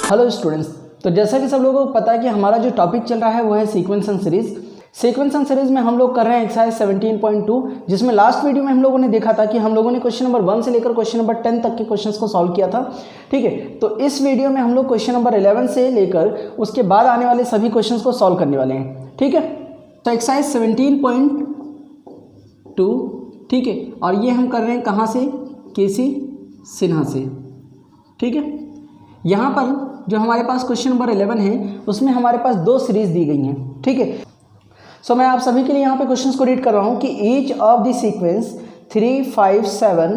Hello students, तो जैसा कि सब लोगों को पता है कि हमारा जो टॉपिक चल रहा है वो है sequence and series. Sequence and series में हम लोग कर रहे हैं एक्सरसाइज 17.2, जिसमें लास्ट वीडियो में हम लोगों ने देखा था कि हम लोगों ने क्वेश्चन नंबर 1 से लेकर क्वेश्चन नंबर 10 तक के क्वेश्चंस को सॉल्व किया था। ठीक है, तो इस वीडियो में हम लोग क्वेश्चन नंबर 11 से लेकर उसके बाद आने वाले सभी क्वेश्चंस को सॉल्व करने वाले हैं। ठीक है, तो एक्सरसाइज 17.2, ठीक है, और ये हम कर रहे हैं कहाँ से? केसी सिन्हा से। ठीक है, यहाँ पर जो हमारे पास क्वेश्चन नंबर 11 है उसमें हमारे पास 2 सीरीज दी गई हैं। ठीक है, सो मैं आप सभी के लिए यहाँ पे क्वेश्चंस को रीड कर रहा हूँ कि ईच ऑफ द सीक्वेंस 3, 5, 7,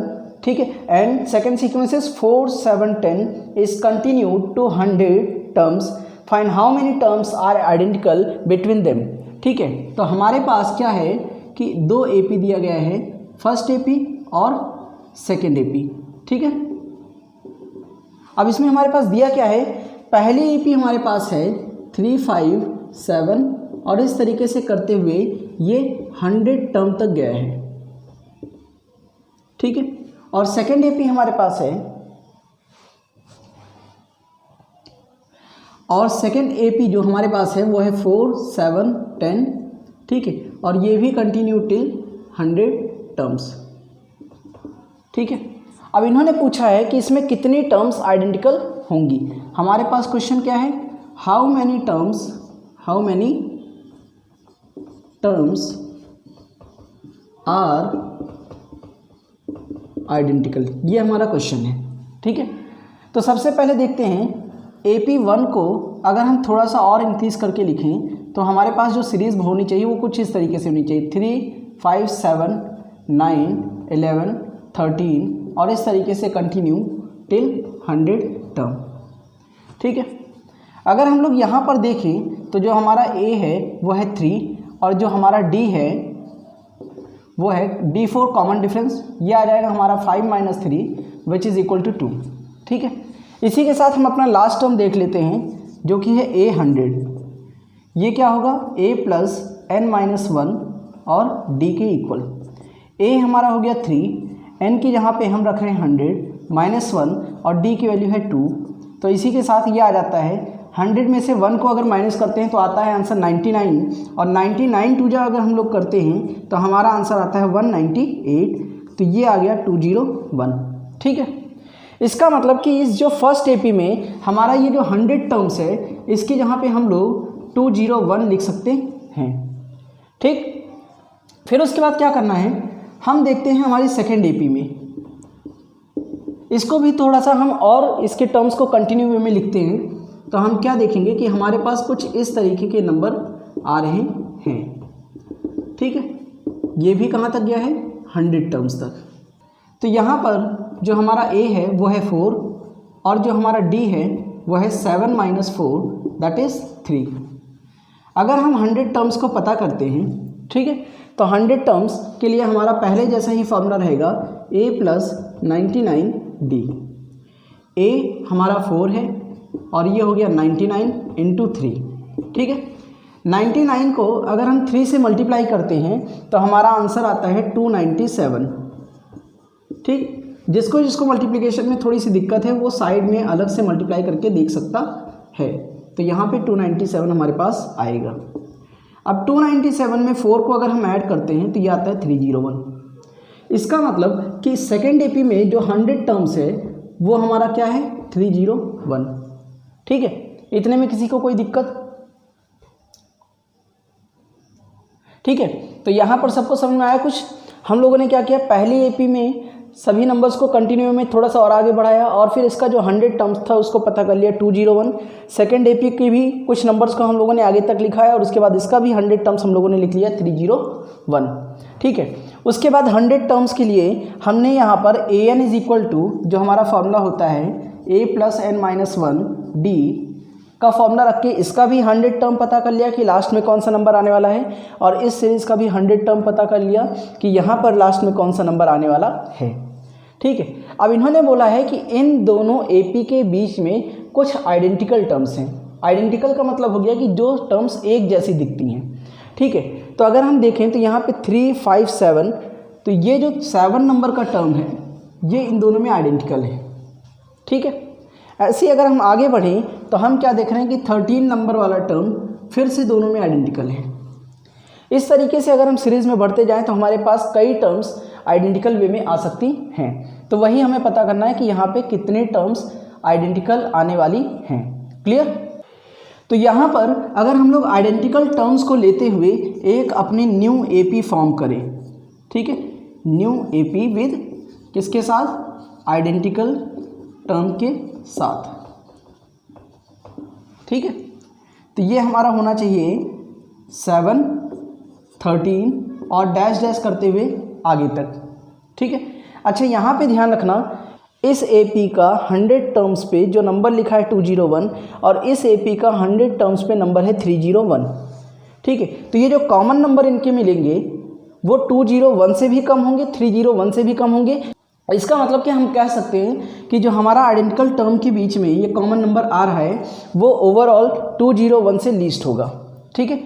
ठीक है, and second sequence is 4, 7, 10 is continued to 100 terms, find how many terms are identical between them. ठीक है, तो हमारे पास क्या है कि 2 एपी दिया गया है, फर्स्ट एपी और सेकेंड एपी। ठीक है, अब इसमें हमारे पास दिया क्या है? पहली एपी हमारे पास है 3, 5, 7 और इस तरीके से करते हुए ये 100 टर्म तक गया है। ठीक है, और सेकेंड एपी हमारे पास है, और सेकेंड एपी जो हमारे पास है वो है 4, 7, 10। ठीक है, और ये भी कंटिन्यू टिल 100 टर्म्स। ठीक है, अब इन्होंने पूछा है कि इसमें कितनी टर्म्स आइडेंटिकल होंगी। हमारे पास क्वेश्चन क्या है? How many terms are identical, ये हमारा क्वेश्चन है। ठीक है, तो सबसे पहले देखते हैं AP1 को अगर हम थोड़ा सा और इंक्रीज करके लिखें तो हमारे पास जो सीरीज होनी चाहिए वो कुछ इस तरीके से होनी चाहिए, 3, 5, 7, 9, 11, 13 और इस तरीके से कंटिन्यू टिल 100 टर्म। ठीक है, अगर हम लोग यहाँ पर देखें तो जो हमारा A है वो है 3 और जो हमारा D है वो है D4 कॉमन डिफरेंस, ये आ जाएगा हमारा 5 - 3 विच इज़ इक्वल टू 2। ठीक है, इसी के साथ हम अपना लास्ट टर्म देख लेते हैं जो कि है A 100। ये क्या होगा? A + n - 1 और D के इक्वल। A हमारा हो गया 3, n की जहाँ पे हम रख रहे हैं 100 - 1 और d की वैल्यू है 2, तो इसी के साथ ये आ जाता है 100 में से 1 को अगर माइनस करते हैं तो आता है आंसर 99 और 99 टू जा अगर हम लोग करते हैं तो हमारा आंसर आता है 198, तो ये आ गया 201। ठीक है, इसका मतलब कि इस जो फर्स्ट एपी में हमारा ये जो 100 टर्म्स है इसकी जहाँ पे हम लोग 201 लिख सकते हैं। ठीक, फिर उसके बाद क्या करना है, हम देखते हैं हमारी सेकेंड एपी में, इसको भी थोड़ा सा हम और इसके टर्म्स को कंटिन्यू वे में लिखते हैं तो हम क्या देखेंगे कि हमारे पास कुछ इस तरीके के नंबर आ रहे हैं। ठीक है, ये भी कहाँ तक गया है? 100 टर्म्स तक। तो यहाँ पर जो हमारा A है वो है 4 और जो हमारा D है वो है 7 - 4 दैट इज़ 3। अगर हम 100 टर्म्स को पता करते हैं, ठीक है, तो 100 टर्म्स के लिए हमारा पहले जैसा ही फॉर्मूला रहेगा A + 99D। A हमारा 4 है और ये हो गया 99 × 3। ठीक है, 99 को अगर हम 3 से मल्टीप्लाई करते हैं तो हमारा आंसर आता है 297। ठीक, जिसको मल्टीप्लिकेशन में थोड़ी सी दिक्कत है वो साइड में अलग से मल्टीप्लाई करके देख सकता है। तो यहाँ पे 297 हमारे पास आएगा। अब 297 में 4 को अगर हम ऐड करते हैं तो ये आता है 301। इसका मतलब कि सेकेंड एपी में जो 100 टर्म्स है वो हमारा क्या है? 301। ठीक है, इतने में किसी को कोई दिक्कत? ठीक है, तो यहाँ पर सबको समझ में आया कुछ? हम लोगों ने क्या किया, पहली एपी में सभी नंबर्स को कंटिन्यू में थोड़ा सा और आगे बढ़ाया और फिर इसका जो 100 टर्म्स था उसको पता कर लिया 201। सेकेंड एपी की भी कुछ नंबर्स को हम लोगों ने आगे तक लिखा है और उसके बाद इसका भी 100 टर्म्स हम लोगों ने लिख लिया 301। ठीक है, उसके बाद 100 टर्म्स के लिए हमने यहाँ पर an इज इक्वल टू जो हमारा फॉर्मूला होता है A + n - 1 D का फॉर्मूला रख के इसका भी 100 टर्म पता कर लिया कि लास्ट में कौन सा नंबर आने वाला है और इस सीरीज़ का भी 100 टर्म पता कर लिया कि यहाँ पर लास्ट में कौन सा नंबर आने वाला है। ठीक है, अब इन्होंने बोला है कि इन दोनों एपी के बीच में कुछ आइडेंटिकल टर्म्स हैं। आइडेंटिकल का मतलब हो गया कि जो टर्म्स एक जैसी दिखती हैं। ठीक है, तो अगर हम देखें तो यहाँ पे 3, 5, 7, तो ये जो 7 नंबर का टर्म है ये इन दोनों में आइडेंटिकल है। ठीक है, ऐसे ही अगर हम आगे बढ़ें तो हम क्या देख रहे हैं कि 13 नंबर वाला टर्म फिर से दोनों में आइडेंटिकल है। इस तरीके से अगर हम सीरीज़ में बढ़ते जाएं तो हमारे पास कई टर्म्स आइडेंटिकल वे में आ सकती हैं। तो वही हमें पता करना है कि यहाँ पे कितने टर्म्स आइडेंटिकल आने वाली हैं। क्लियर? तो यहाँ पर अगर हम लोग आइडेंटिकल टर्म्स को लेते हुए एक अपनी न्यू एपी फॉर्म करें, ठीक है, न्यू एपी विद किसके साथ? आइडेंटिकल टर्म के साथ। ठीक है, तो ये हमारा होना चाहिए 7, 13 और डैश डैश करते हुए आगे तक। ठीक है, अच्छा यहाँ पे ध्यान रखना, इस एपी का 100 टर्म्स पे जो नंबर लिखा है 201 और इस एपी का 100 टर्म्स पे नंबर है 301। ठीक है, तो ये जो कॉमन नंबर इनके मिलेंगे वो 201 से भी कम होंगे, 301 से भी कम होंगे। इसका मतलब कि हम कह सकते हैं कि जो हमारा आइडेंटिकल टर्म के बीच में ये कॉमन नंबर आ रहा है वो ओवरऑल 201 से लीस्ट होगा। ठीक है,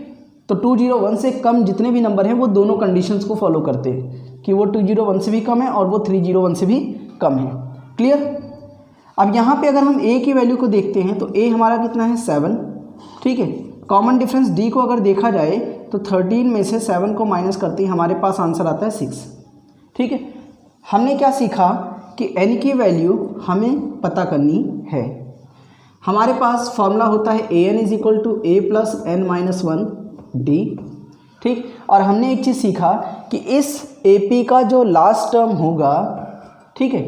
तो 201 से कम जितने भी नंबर हैं वो दोनों कंडीशंस को फॉलो करते हैं कि वो 201 से भी कम है और वो 301 से भी कम है। क्लियर? अब यहाँ पे अगर हम a की वैल्यू को देखते हैं तो a हमारा कितना है? 7। ठीक है, कॉमन डिफरेंस d को अगर देखा जाए तो 13 में से 7 को माइनस करते ही हमारे पास आंसर आता है 6। ठीक है, हमने क्या सीखा कि n की वैल्यू हमें पता करनी है। हमारे पास फॉर्मूला होता है an = a + n - 1d। ठीक, और हमने एक चीज़ सीखा कि इस AP का जो लास्ट टर्म होगा, ठीक है,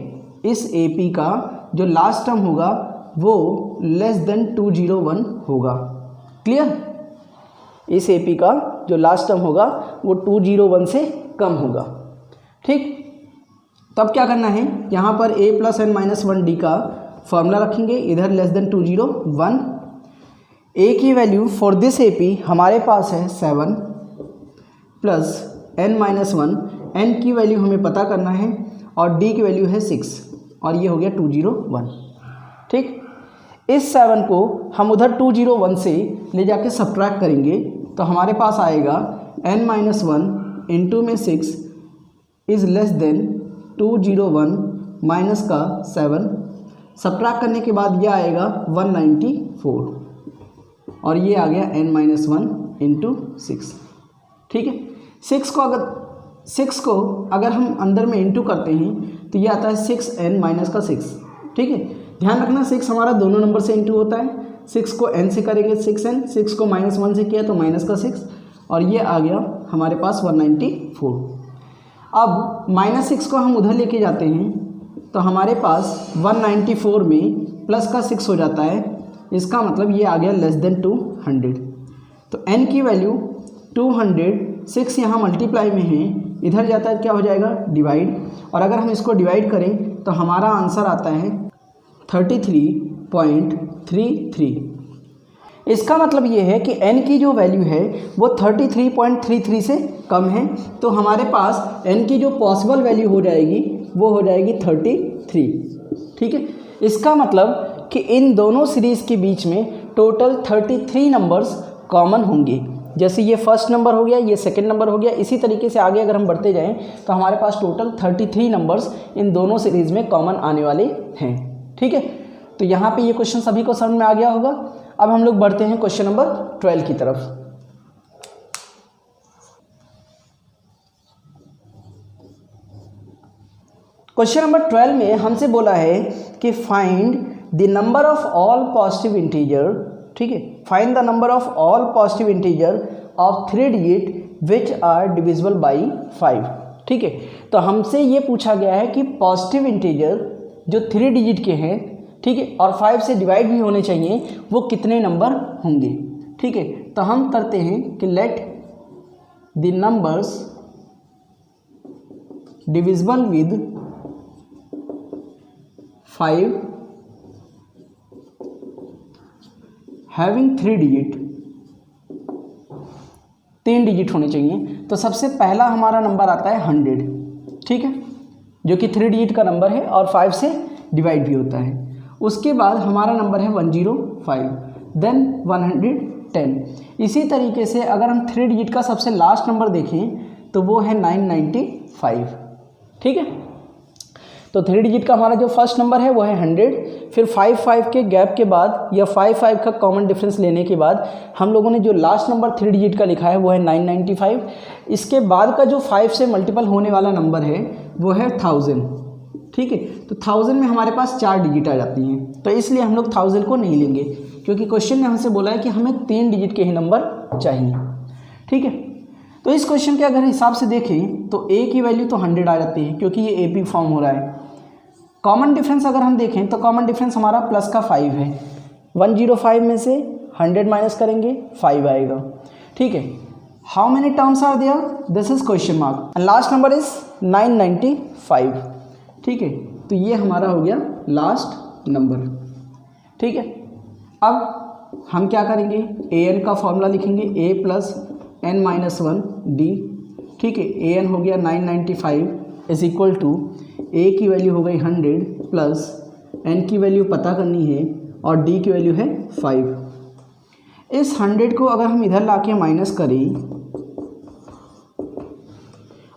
इस AP का जो लास्ट टर्म होगा वो लेस देन 201 होगा। क्लियर? इस AP का जो लास्ट टर्म होगा वो 201 से कम होगा। ठीक, तब क्या करना है, यहाँ पर a + n - 1d का फॉर्मूला रखेंगे, इधर लेस देन 201। a की वैल्यू फॉर दिस AP हमारे पास है 7 प्लस n - 1, n की वैल्यू हमें पता करना है और d की वैल्यू है 6 और ये हो गया 201। ठीक, इस 7 को हम उधर 201 से ले जाके सब्ट्रैक्ट करेंगे तो हमारे पास आएगा n - 1 इंटू में 6 इज़ लेस देन 201 माइनस का 7, सब्ट्रैक्ट करने के बाद ये आएगा 194 और ये आ गया n - 1 इंटू 6। ठीक है, 6 को अगर हम अंदर में इंटू करते हैं तो ये आता है 6n माइनस का 6। ठीक है, ध्यान रखना 6 हमारा दोनों नंबर से इंटू होता है। 6 को n से करेंगे 6n, 6 को -1 से किया तो माइनस का 6 और ये आ गया हमारे पास 194। अब -6 को हम उधर लेके जाते हैं तो हमारे पास 194 में प्लस का 6 हो जाता है, इसका मतलब ये आ गया लेस देन 200। तो n की वैल्यू 200, 6 यहाँ मल्टीप्लाई में है, इधर जाता है क्या हो जाएगा? डिवाइड, और अगर हम इसको डिवाइड करें तो हमारा आंसर आता है 33.33। इसका मतलब ये है कि n की जो वैल्यू है वो 33.33 से कम है, तो हमारे पास n की जो पॉसिबल वैल्यू हो जाएगी वो हो जाएगी 33। ठीक है, इसका मतलब कि इन दोनों सीरीज़ के बीच में टोटल 33 नंबर्स कॉमन होंगे। जैसे ये फर्स्ट नंबर हो गया, ये सेकंड नंबर हो गया, इसी तरीके से आगे अगर हम बढ़ते जाएं तो हमारे पास टोटल 33 नंबर्स इन दोनों सीरीज़ में कॉमन आने वाले हैं। ठीक है, तो यहाँ पे ये क्वेश्चन सभी को समझ में आ गया होगा। अब हम लोग बढ़ते हैं क्वेश्चन नंबर 12 की तरफ। क्वेश्चन नंबर 12 में हमसे बोला है कि find the number of all positive integer. ठीक है, find the number of all positive integer of 3 digit which are divisible by 5। ठीक है, तो हमसे ये पूछा गया है कि पॉजिटिव इंटीजर जो 3 डिजिट के हैं, ठीक है, और 5 से डिवाइड भी होने चाहिए, वो कितने नंबर होंगे। ठीक है, तो हम करते हैं कि let the numbers divisible with 5 having 3 digit, 3 digit होने चाहिए। तो सबसे पहला हमारा नंबर आता है 100। ठीक है, जो कि 3 डिजिट का नंबर है और 5 से डिवाइड भी होता है। उसके बाद हमारा नंबर है 105, देन 110। इसी तरीके से अगर हम 3 डिजिट का सबसे लास्ट नंबर देखें तो वो है 995। ठीक है, तो 3 डिजिट का हमारा जो फर्स्ट नंबर है वो है 100। फिर 5 के गैप के बाद या 5 का कॉमन डिफरेंस लेने के बाद हम लोगों ने जो लास्ट नंबर 3 डिजिट का लिखा है वो है 995। इसके बाद का जो 5 से मल्टीपल होने वाला नंबर है वो है 1000। ठीक है, तो 1000 में हमारे पास 4 डिजिट आ जाती हैं, तो इसलिए हम लोग 1000 को नहीं लेंगे, क्योंकि क्वेश्चन ने हमसे बोला है कि हमें 3 डिजिट के ही नंबर चाहिए। ठीक है, तो इस क्वेश्चन के अगर हिसाब से देखें तो a की वैल्यू तो 100 आ जाती है, क्योंकि ये AP फॉर्म हो रहा है। कॉमन डिफरेंस अगर हम देखें तो कॉमन डिफरेंस हमारा प्लस का 5 है। 105 में से 100 माइनस करेंगे 5 आएगा। ठीक है, how many terms are there, this is question mark, and last number is 995। ठीक है, तो ये हमारा हो गया लास्ट नंबर। ठीक है, अब हम क्या करेंगे, an का फॉर्मूला लिखेंगे a plus n minus 1 d। ठीक है, an हो गया 995 इज इक्वल टू a की वैल्यू हो गई 100 प्लस n की वैल्यू पता करनी है और d की वैल्यू है 5। इस 100 को अगर हम इधर ला के माइनस करें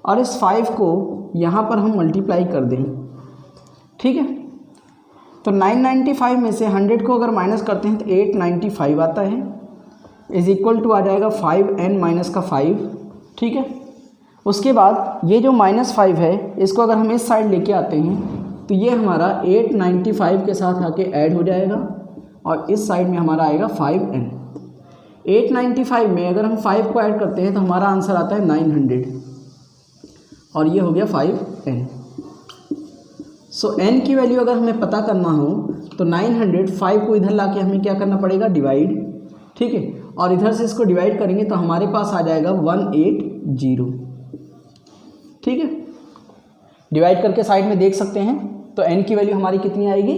और इस 5 को यहाँ पर हम मल्टीप्लाई कर दें, ठीक है, तो 995 में से 100 को अगर माइनस करते हैं तो 895 आता है, इज इक्वल टू आ जाएगा 5n माइनस का 5। ठीक है, उसके बाद ये जो -5 है इसको अगर हम इस साइड लेके आते हैं तो ये हमारा 895 के साथ आके ऐड हो जाएगा और इस साइड में हमारा आएगा 5n। 895 में अगर हम 5 को ऐड करते हैं तो हमारा आंसर आता है 900 और ये हो गया 5n। सो n की वैल्यू अगर हमें पता करना हो तो 905 को इधर लाके हमें क्या करना पड़ेगा, डिवाइड। ठीक है, और इधर से इसको डिवाइड करेंगे तो हमारे पास आ जाएगा 180। ठीक है, डिवाइड करके साइड में देख सकते हैं, तो n की वैल्यू हमारी कितनी आएगी,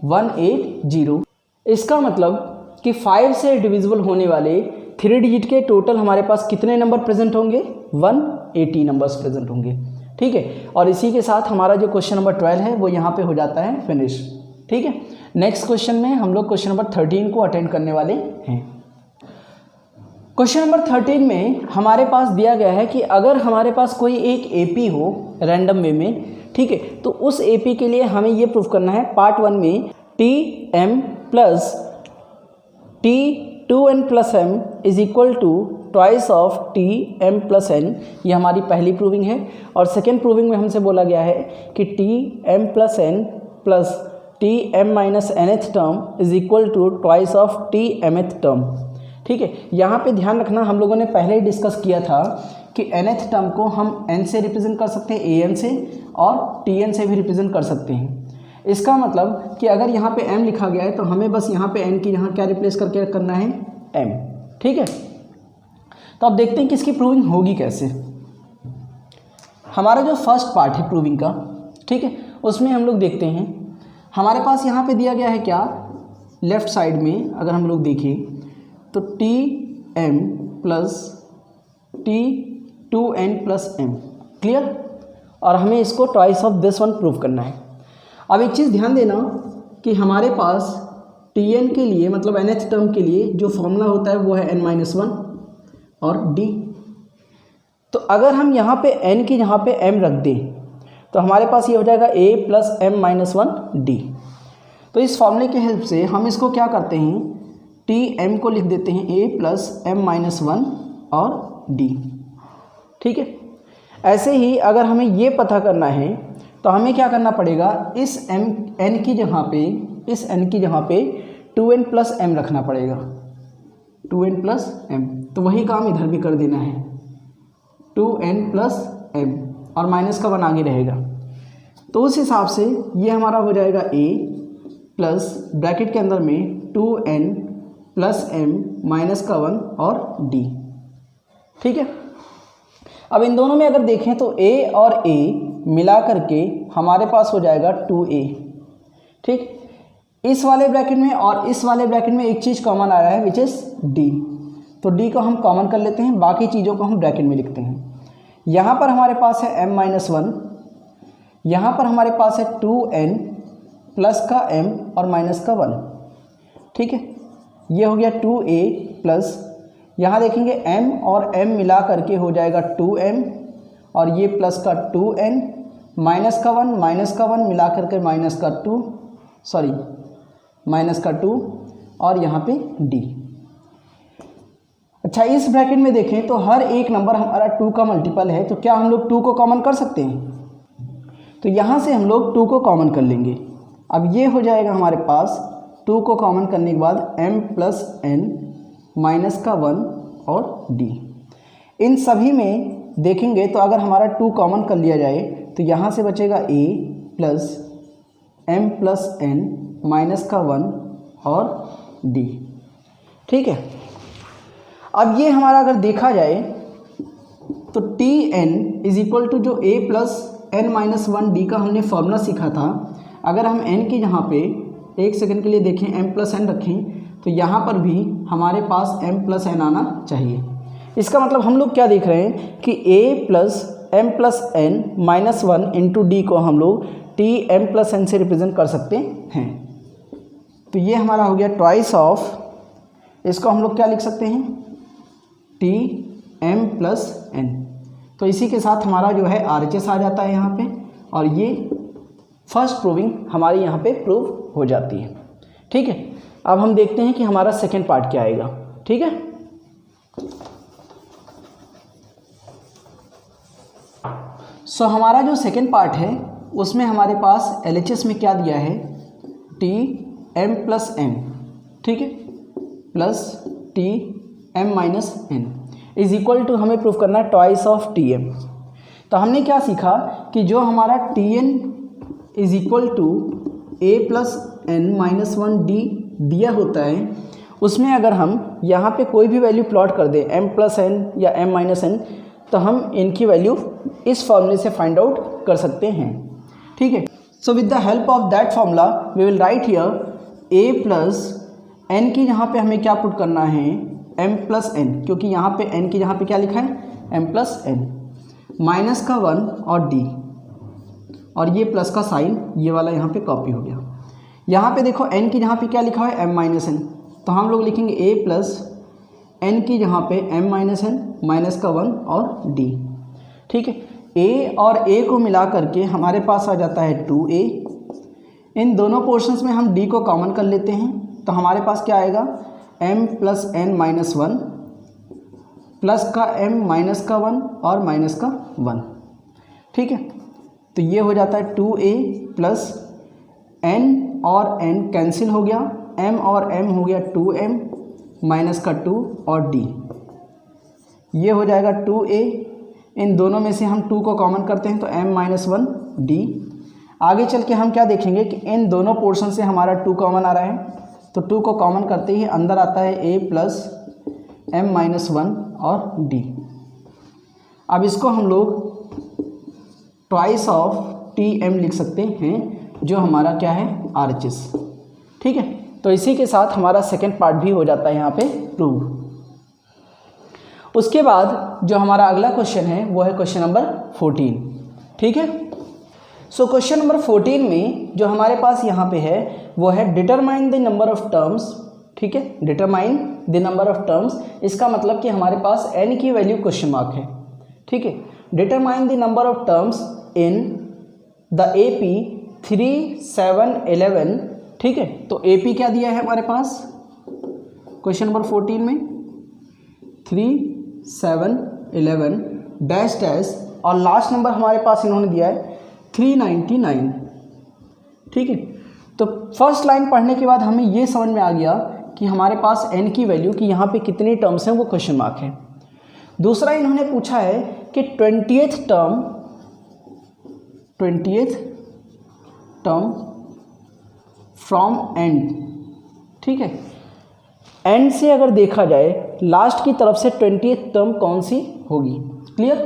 180। इसका मतलब कि 5 से डिविजिबल होने वाले 3 डिजिट के टोटल हमारे पास कितने नंबर प्रेजेंट होंगे, 180 नंबर्स प्रेजेंट होंगे। ठीक है, और इसी के साथ हमारा जो क्वेश्चन नंबर 12 है वो यहाँ पे हो जाता है फिनिश। ठीक है, नेक्स्ट क्वेश्चन में हम लोग क्वेश्चन नंबर 13 को अटेंड करने वाले हैं। क्वेश्चन नंबर 13 में हमारे पास दिया गया है कि अगर हमारे पास कोई एक AP हो रैंडम वे में, ठीक है, तो उस AP के लिए हमें ये प्रूफ करना है। पार्ट 1 में Tm plus T2n plus m is equal to twice of Tm plus n, ये हमारी पहली प्रूविंग है। और सेकेंड प्रूविंग में हमसे बोला गया है कि Tm plus n plus Tm minus nth term is equal to twice of Tmth term. ठीक है, यहाँ पे ध्यान रखना, हम लोगों ने पहले ही डिस्कस किया था कि nth टर्म को हम n से रिप्रेजेंट कर सकते हैं, an से, और Tn से भी रिप्रेजेंट कर सकते हैं। इसका मतलब कि अगर यहाँ पे m लिखा गया है तो हमें बस यहाँ पे n की यहाँ क्या रिप्लेस करके करना है, m। ठीक है, तो अब देखते हैं कि इसकी प्रूविंग होगी कैसे। हमारा जो फर्स्ट पार्ट है प्रूविंग का, ठीक है, उसमें हम लोग देखते हैं हमारे पास यहाँ पे दिया गया है क्या, लेफ्ट साइड में अगर हम लोग देखें तो Tm plus T2n plus m, clear, और हमें इसको twice of this one prove करना है। अब एक चीज़ ध्यान देना कि हमारे पास Tn के लिए मतलब nth टर्म के लिए जो फॉर्मूला होता है वो है n-1 और d। तो अगर हम यहाँ पे n की यहाँ पे m रख दें तो हमारे पास ये हो जाएगा a प्लस m-1 d। तो इस फॉर्मूले की हेल्प से हम इसको क्या करते हैं, Tm को लिख देते हैं a प्लस m-1 और d। ठीक है, ऐसे ही अगर हमें ये पता करना है तो हमें क्या करना पड़ेगा, इस n की जगह पे 2n प्लस m रखना पड़ेगा, 2n प्लस m। तो वही काम इधर भी कर देना है, 2n प्लस m और माइनस का 1 आगे रहेगा। तो उस हिसाब से ये हमारा हो जाएगा a प्लस ब्रैकेट के अंदर में 2n प्लस m माइनस का 1 और d। ठीक है, अब इन दोनों में अगर देखें तो a और a मिला करके हमारे पास हो जाएगा 2a। ठीक, इस वाले ब्रैकेट में और इस वाले ब्रैकेट में एक चीज़ कॉमन आ रहा है विच इज़ d, तो d को हम कॉमन कर लेते हैं, बाकी चीज़ों को हम ब्रैकेट में लिखते हैं। यहाँ पर हमारे पास है m-1, यहाँ पर हमारे पास है 2n प्लस का m और माइनस का 1। ठीक है, ये हो गया 2a प्लस, यहाँ देखेंगे m और m मिला करके हो जाएगा 2m और ये प्लस का 2n माइनस का वन मिला करके माइनस का 2 और यहाँ पे d। अच्छा, इस ब्रैकेट में देखें तो हर एक नंबर हमारा 2 का मल्टीपल है, तो क्या हम लोग 2 को कॉमन कर सकते हैं? तो यहाँ से हम लोग 2 को कॉमन कर लेंगे। अब ये हो जाएगा हमारे पास 2 को कॉमन करने के बाद m प्लस n माइनस का 1 और d। इन सभी में देखेंगे तो अगर हमारा 2 कॉमन कर लिया जाए तो यहाँ से बचेगा a plus m plus n minus का 1 और d। ठीक है, अब ये हमारा अगर देखा जाए तो Tn इज इक्वल टू जो a plus n minus 1d का हमने फॉर्मूला सीखा था, अगर हम n की यहाँ पे एक सेकंड के लिए देखें m प्लस n रखें तो यहाँ पर भी हमारे पास m प्लस n आना चाहिए। इसका मतलब हम लोग क्या देख रहे हैं कि a plus m plus n minus 1 into D को हम लोग Tm प्लस n से रिप्रेजेंट कर सकते हैं। तो ये हमारा हो गया ट्वाइस ऑफ, इसको हम लोग क्या लिख सकते हैं, Tm प्लस n। तो इसी के साथ हमारा जो है RHS आ जाता है यहाँ पे, और ये फर्स्ट प्रूविंग हमारी यहाँ पे प्रूव हो जाती है। ठीक है, अब हम देखते हैं कि हमारा सेकेंड पार्ट क्या आएगा। ठीक है, सो हमारा जो सेकेंड पार्ट है उसमें हमारे पास LHS में क्या दिया है, Tm प्लस n, ठीक है, plus Tm minus n is equal to हमें प्रूफ करना है ट्वाइस ऑफ Tm। तो हमने क्या सीखा कि जो हमारा Tn is equal to a plus n minus 1d दिया होता है, उसमें अगर हम यहाँ पे कोई भी वैल्यू प्लॉट कर दें m प्लस n या m माइनस n, तो हम इनकी वैल्यू इस फॉर्मूले से फाइंड आउट कर सकते हैं। ठीक है, so with the help of that formula we will write here a plus n की यहाँ पे हमें क्या पुट करना है, m प्लस n, क्योंकि यहाँ पे n की यहाँ पे क्या लिखा है, m प्लस n माइनस का 1 और d, और ये प्लस का साइन ये वाला यहाँ पे कॉपी हो गया। यहाँ पे देखो n की यहाँ पे क्या लिखा है, m माइनस n, तो हम लोग लिखेंगे a प्लस n की यहाँ पे m माइनस n माइनस का 1 और d। ठीक है, a और a को मिला करके हमारे पास आ जाता है 2a। इन दोनों पोर्शंस में हम d को कॉमन कर लेते हैं, तो हमारे पास क्या आएगा, m plus n minus 1 plus का m माइनस का 1 और माइनस का 1। ठीक है, तो ये हो जाता है 2a प्लस n और n कैंसिल हो गया, m और m हो गया 2m माइनस का 2 और d, ये हो जाएगा 2a। इन दोनों में से हम 2 को कॉमन करते हैं तो m माइनस 1 d। आगे चल के हम क्या देखेंगे कि इन दोनों पोर्शन से हमारा 2 कॉमन आ रहा है, तो 2 को कॉमन करते ही अंदर आता है a प्लस m माइनस 1 और d। अब इसको हम लोग ट्वाइस ऑफ Tm लिख सकते हैं, जो हमारा क्या है, RHS। ठीक है, तो इसी के साथ हमारा सेकेंड पार्ट भी हो जाता है यहाँ पे प्रूव। उसके बाद जो हमारा अगला क्वेश्चन है वो है क्वेश्चन नंबर 14। ठीक है, सो क्वेश्चन नंबर 14 में जो हमारे पास यहाँ पे है वो है determine the number of terms. ठीक है, determine the number of terms, इसका मतलब कि हमारे पास n की वैल्यू क्वेश्चन मार्क है। ठीक है, determine the number of terms in the AP 3, 7, 11। ठीक है, तो AP क्या दिया है हमारे पास क्वेश्चन नंबर 14 में, 3, 7, 11 डैश डैश, और लास्ट नंबर हमारे पास इन्होंने दिया है 399। ठीक है, तो फर्स्ट लाइन पढ़ने के बाद हमें ये समझ में आ गया कि हमारे पास n की वैल्यू की यहाँ पे कितनी टर्म्स हैं वो क्वेश्चन मार्क है। दूसरा इन्होंने पूछा है कि 20th टर्म फ्रॉम एंड। ठीक है, एंड से अगर देखा जाए लास्ट की तरफ से 20th टर्म कौन सी होगी, क्लियर।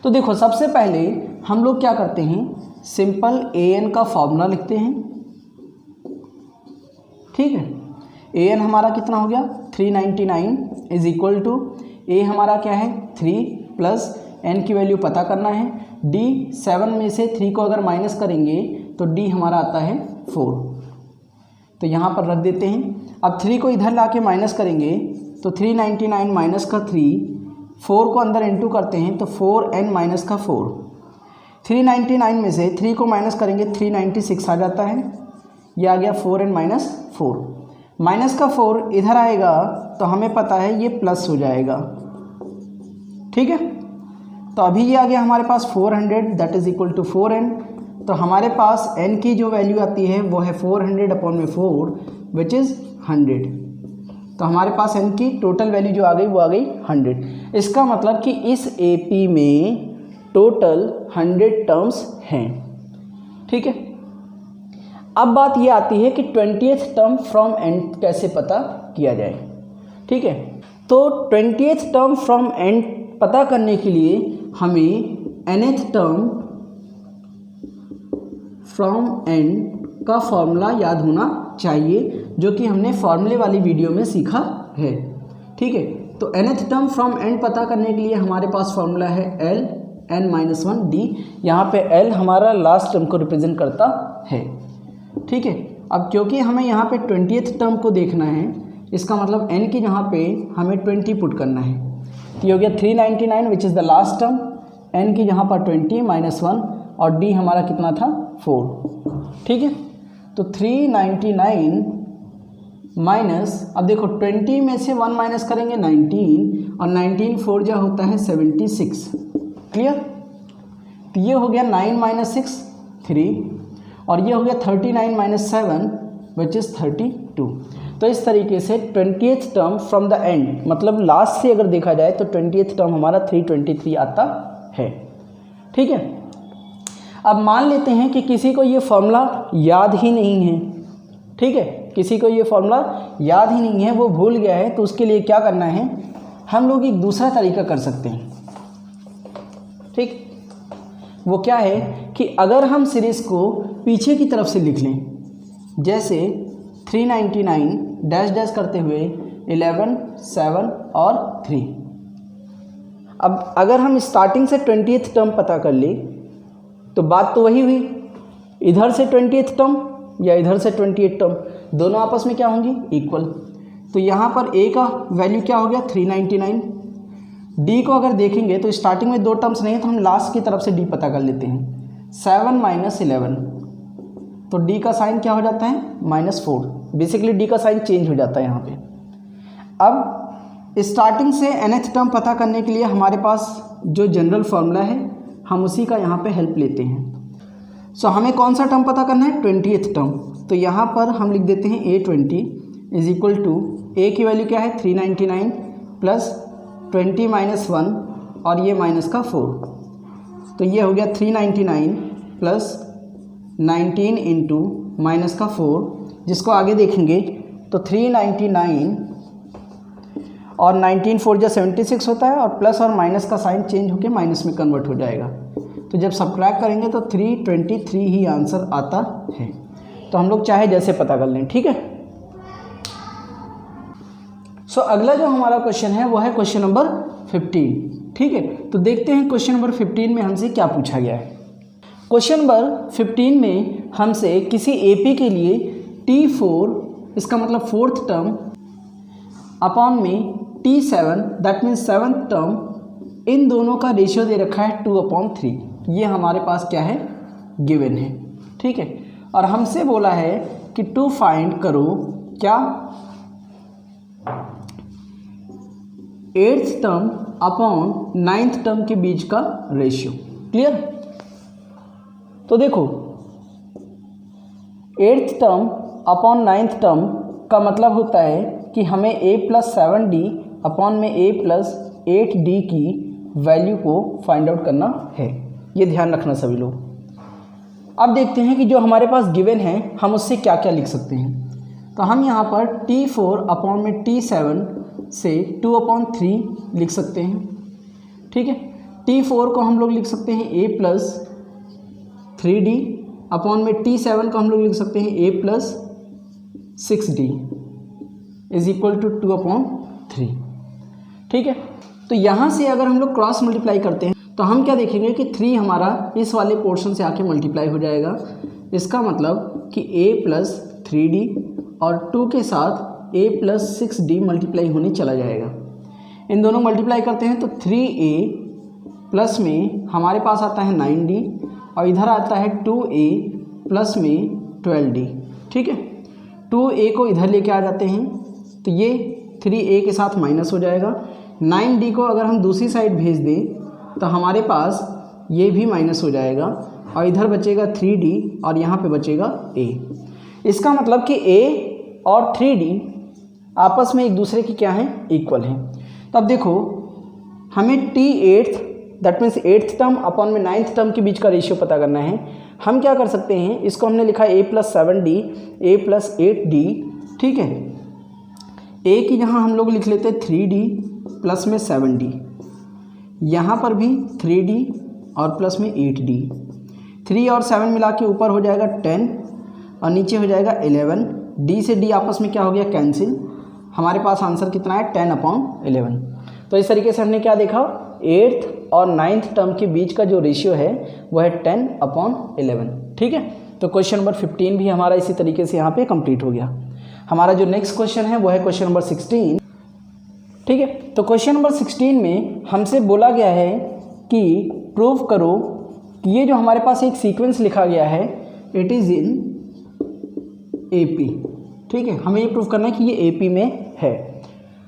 तो देखो सबसे पहले हम लोग क्या करते हैं, सिंपल an का फॉर्मूला लिखते हैं। ठीक है, an हमारा कितना हो गया 399 इज इक्वल टू a हमारा क्या है 3 प्लस n की वैल्यू पता करना है, d 7 में से 3 को अगर माइनस करेंगे तो d हमारा आता है 4, तो यहाँ पर रख देते हैं। अब 3 को इधर लाके माइनस करेंगे तो 399 माइनस का 3, 4 को अंदर इंटू करते हैं तो 4n माइनस का 4, 399 में से 3 को माइनस करेंगे 396 आ जाता है, ये आ गया 4 n - 4। माइनस का 4 इधर आएगा तो हमें पता है ये प्लस हो जाएगा, ठीक है। तो अभी ये आ गया हमारे पास 400 that is equal to 4n। तो हमारे पास n की जो वैल्यू आती है वो है 400/4 विच इज़ 100। तो हमारे पास n की टोटल वैल्यू जो आ गई वो आ गई 100। इसका मतलब कि इस AP में टोटल 100 टर्म्स हैं, ठीक है। अब बात ये आती है कि 20th टर्म फ्रॉम एंड कैसे पता किया जाए, ठीक है। तो 20th टर्म फ्रॉम एंड पता करने के लिए हमें nth टर्म फ्रॉम एंड का फॉर्मूला याद होना चाहिए, जो कि हमने फॉर्मूले वाली वीडियो में सीखा है, ठीक है। तो nth टर्म फ्रॉम एंड पता करने के लिए हमारे पास फॉर्मूला है L n-1d। यहाँ पे L हमारा लास्ट टर्म को रिप्रेजेंट करता है, ठीक है। अब क्योंकि हमें यहाँ पे 20th टर्म को देखना है, इसका मतलब n की यहाँ पे हमें 20 पुट करना है। तो ये हो गया 399 which is the last term, n की यहाँ पर 20 - 1 और d हमारा कितना था 4, ठीक है। तो 399 माइनस, अब देखो 20 में से 1 माइनस करेंगे 19 और 19 4 जो होता है 76, क्लियर। तो ये हो गया 9 - 6 3 और ये हो गया 39 - 7 विच इज़ 32। तो इस तरीके से 20th term from the end, मतलब लास्ट से अगर देखा जाए तो 20th टर्म हमारा 323 आता है, ठीक है। अब मान लेते हैं कि किसी को ये फॉर्मूला याद ही नहीं है, ठीक है, किसी को ये फॉर्मूला याद ही नहीं है, वो भूल गया है। तो उसके लिए क्या करना है, हम लोग एक दूसरा तरीका कर सकते हैं, ठीक। वो क्या है कि अगर हम सीरीज़ को पीछे की तरफ से लिख लें, जैसे 399 डैश डैश करते हुए 11 7 और 3। अब अगर हम स्टार्टिंग से 20th टर्म पता कर ले तो बात तो वही हुई, इधर से 20th टर्म या इधर से 28th टर्म, दोनों आपस में क्या होंगी इक्वल। तो यहाँ पर a का वैल्यू क्या हो गया 399। d को अगर देखेंगे तो स्टार्टिंग में 2 टर्म्स नहीं है, तो हम लास्ट की तरफ से d पता कर लेते हैं। 7 - 11, तो d का साइन क्या हो जाता है -4। बेसिकली d का साइन चेंज हो जाता है यहाँ पे। अब स्टार्टिंग से nth टर्म पता करने के लिए हमारे पास जो जनरल फार्मूला है हम उसी का यहाँ पे हेल्प लेते हैं। सो हमें कौन सा टर्म पता करना है 20th टर्म। तो यहाँ पर हम लिख देते हैं a20 is equal to a की वैल्यू क्या है 399 प्लस 20 - 1 और ये माइनस का 4। तो ये हो गया 399 प्लस 19 इंटू माइनस का 4, जिसको आगे देखेंगे तो 399 और 19 4 जो 76 होता है और प्लस और माइनस का साइन चेंज होकर माइनस में कन्वर्ट हो जाएगा। तो जब सब्ट्रैक्ट करेंगे तो 323 ही आंसर आता है। तो हम लोग चाहे जैसे पता कर लें, ठीक है। सो अगला जो हमारा क्वेश्चन है वो है क्वेश्चन नंबर 15, ठीक है। तो देखते हैं क्वेश्चन नंबर 15 में हमसे क्या पूछा गया है। क्वेश्चन नंबर 15 में हमसे किसी AP के लिए T4, इसका मतलब 4th टर्म अपॉन में T7 that means 7th term, इन दोनों का रेशियो दे रखा है 2/3। ये हमारे पास क्या है गिवन है, ठीक है। और हमसे बोला है कि टू फाइंड करो क्या 8th term upon 9th term के बीच का रेशियो, क्लियर। तो देखो 8th term upon 9th term का मतलब होता है कि हमें a+7d अपॉन में a+8d की वैल्यू को फाइंड आउट करना है। ये ध्यान रखना सभी लोग। अब देखते हैं कि जो हमारे पास गिवन है हम उससे क्या क्या लिख सकते हैं। तो हम यहाँ पर T4 अपॉन में T7 से 2/3 लिख सकते हैं, ठीक है। T4 को हम लोग लिख सकते हैं a+3d अपॉन में T7 को हम लोग लिख सकते हैं a+6d इज इक्वल टू 2/3, ठीक है। तो यहाँ से अगर हम लोग क्रॉस मल्टीप्लाई करते हैं तो हम क्या देखेंगे कि 3 हमारा इस वाले पोर्शन से आके मल्टीप्लाई हो जाएगा। इसका मतलब कि a+3d और 2 के साथ a+6d मल्टीप्लाई होने चला जाएगा। इन दोनों मल्टीप्लाई करते हैं तो 3a प्लस में हमारे पास आता है 9d और इधर आता है 2a प्लस में 12d। ठीक है, 2a को इधर लेके आ जाते हैं तो ये 3a के साथ माइनस हो जाएगा। 9d को अगर हम दूसरी साइड भेज दें तो हमारे पास ये भी माइनस हो जाएगा और इधर बचेगा 3d और यहाँ पे बचेगा a। इसका मतलब कि a और 3d आपस में एक दूसरे की क्या हैं, इक्वल हैं। तो अब देखो हमें t8 that means 8th term upon में 9th टर्म के बीच का रेशियो पता करना है। हम क्या कर सकते हैं, इसको हमने लिखा a + 7d a + 8d। ठीक है, a की यहाँ हम लोग लिख लेते हैं 3d प्लस में 7d, यहाँ पर भी 3d और प्लस में 8d। 3 और 7 मिला के ऊपर हो जाएगा 10 और नीचे हो जाएगा 11। d से d आपस में क्या हो गया, कैंसिल। हमारे पास आंसर कितना है, 10/11। तो इस तरीके से हमने क्या देखा, 8th और 9th टर्म के बीच का जो रेशियो है वह है 10/11। ठीक है, तो क्वेश्चन नंबर 15 भी हमारा इसी तरीके से यहाँ पे कंप्लीट हो गया। हमारा जो नेक्स्ट क्वेश्चन है वो है क्वेश्चन नंबर 16। ठीक है, तो क्वेश्चन नंबर 16 में हमसे बोला गया है कि प्रूव करो कि ये जो हमारे पास एक सीक्वेंस लिखा गया है इट इज़ इन AP। ठीक है, हमें ये प्रूव करना है कि ये AP में है।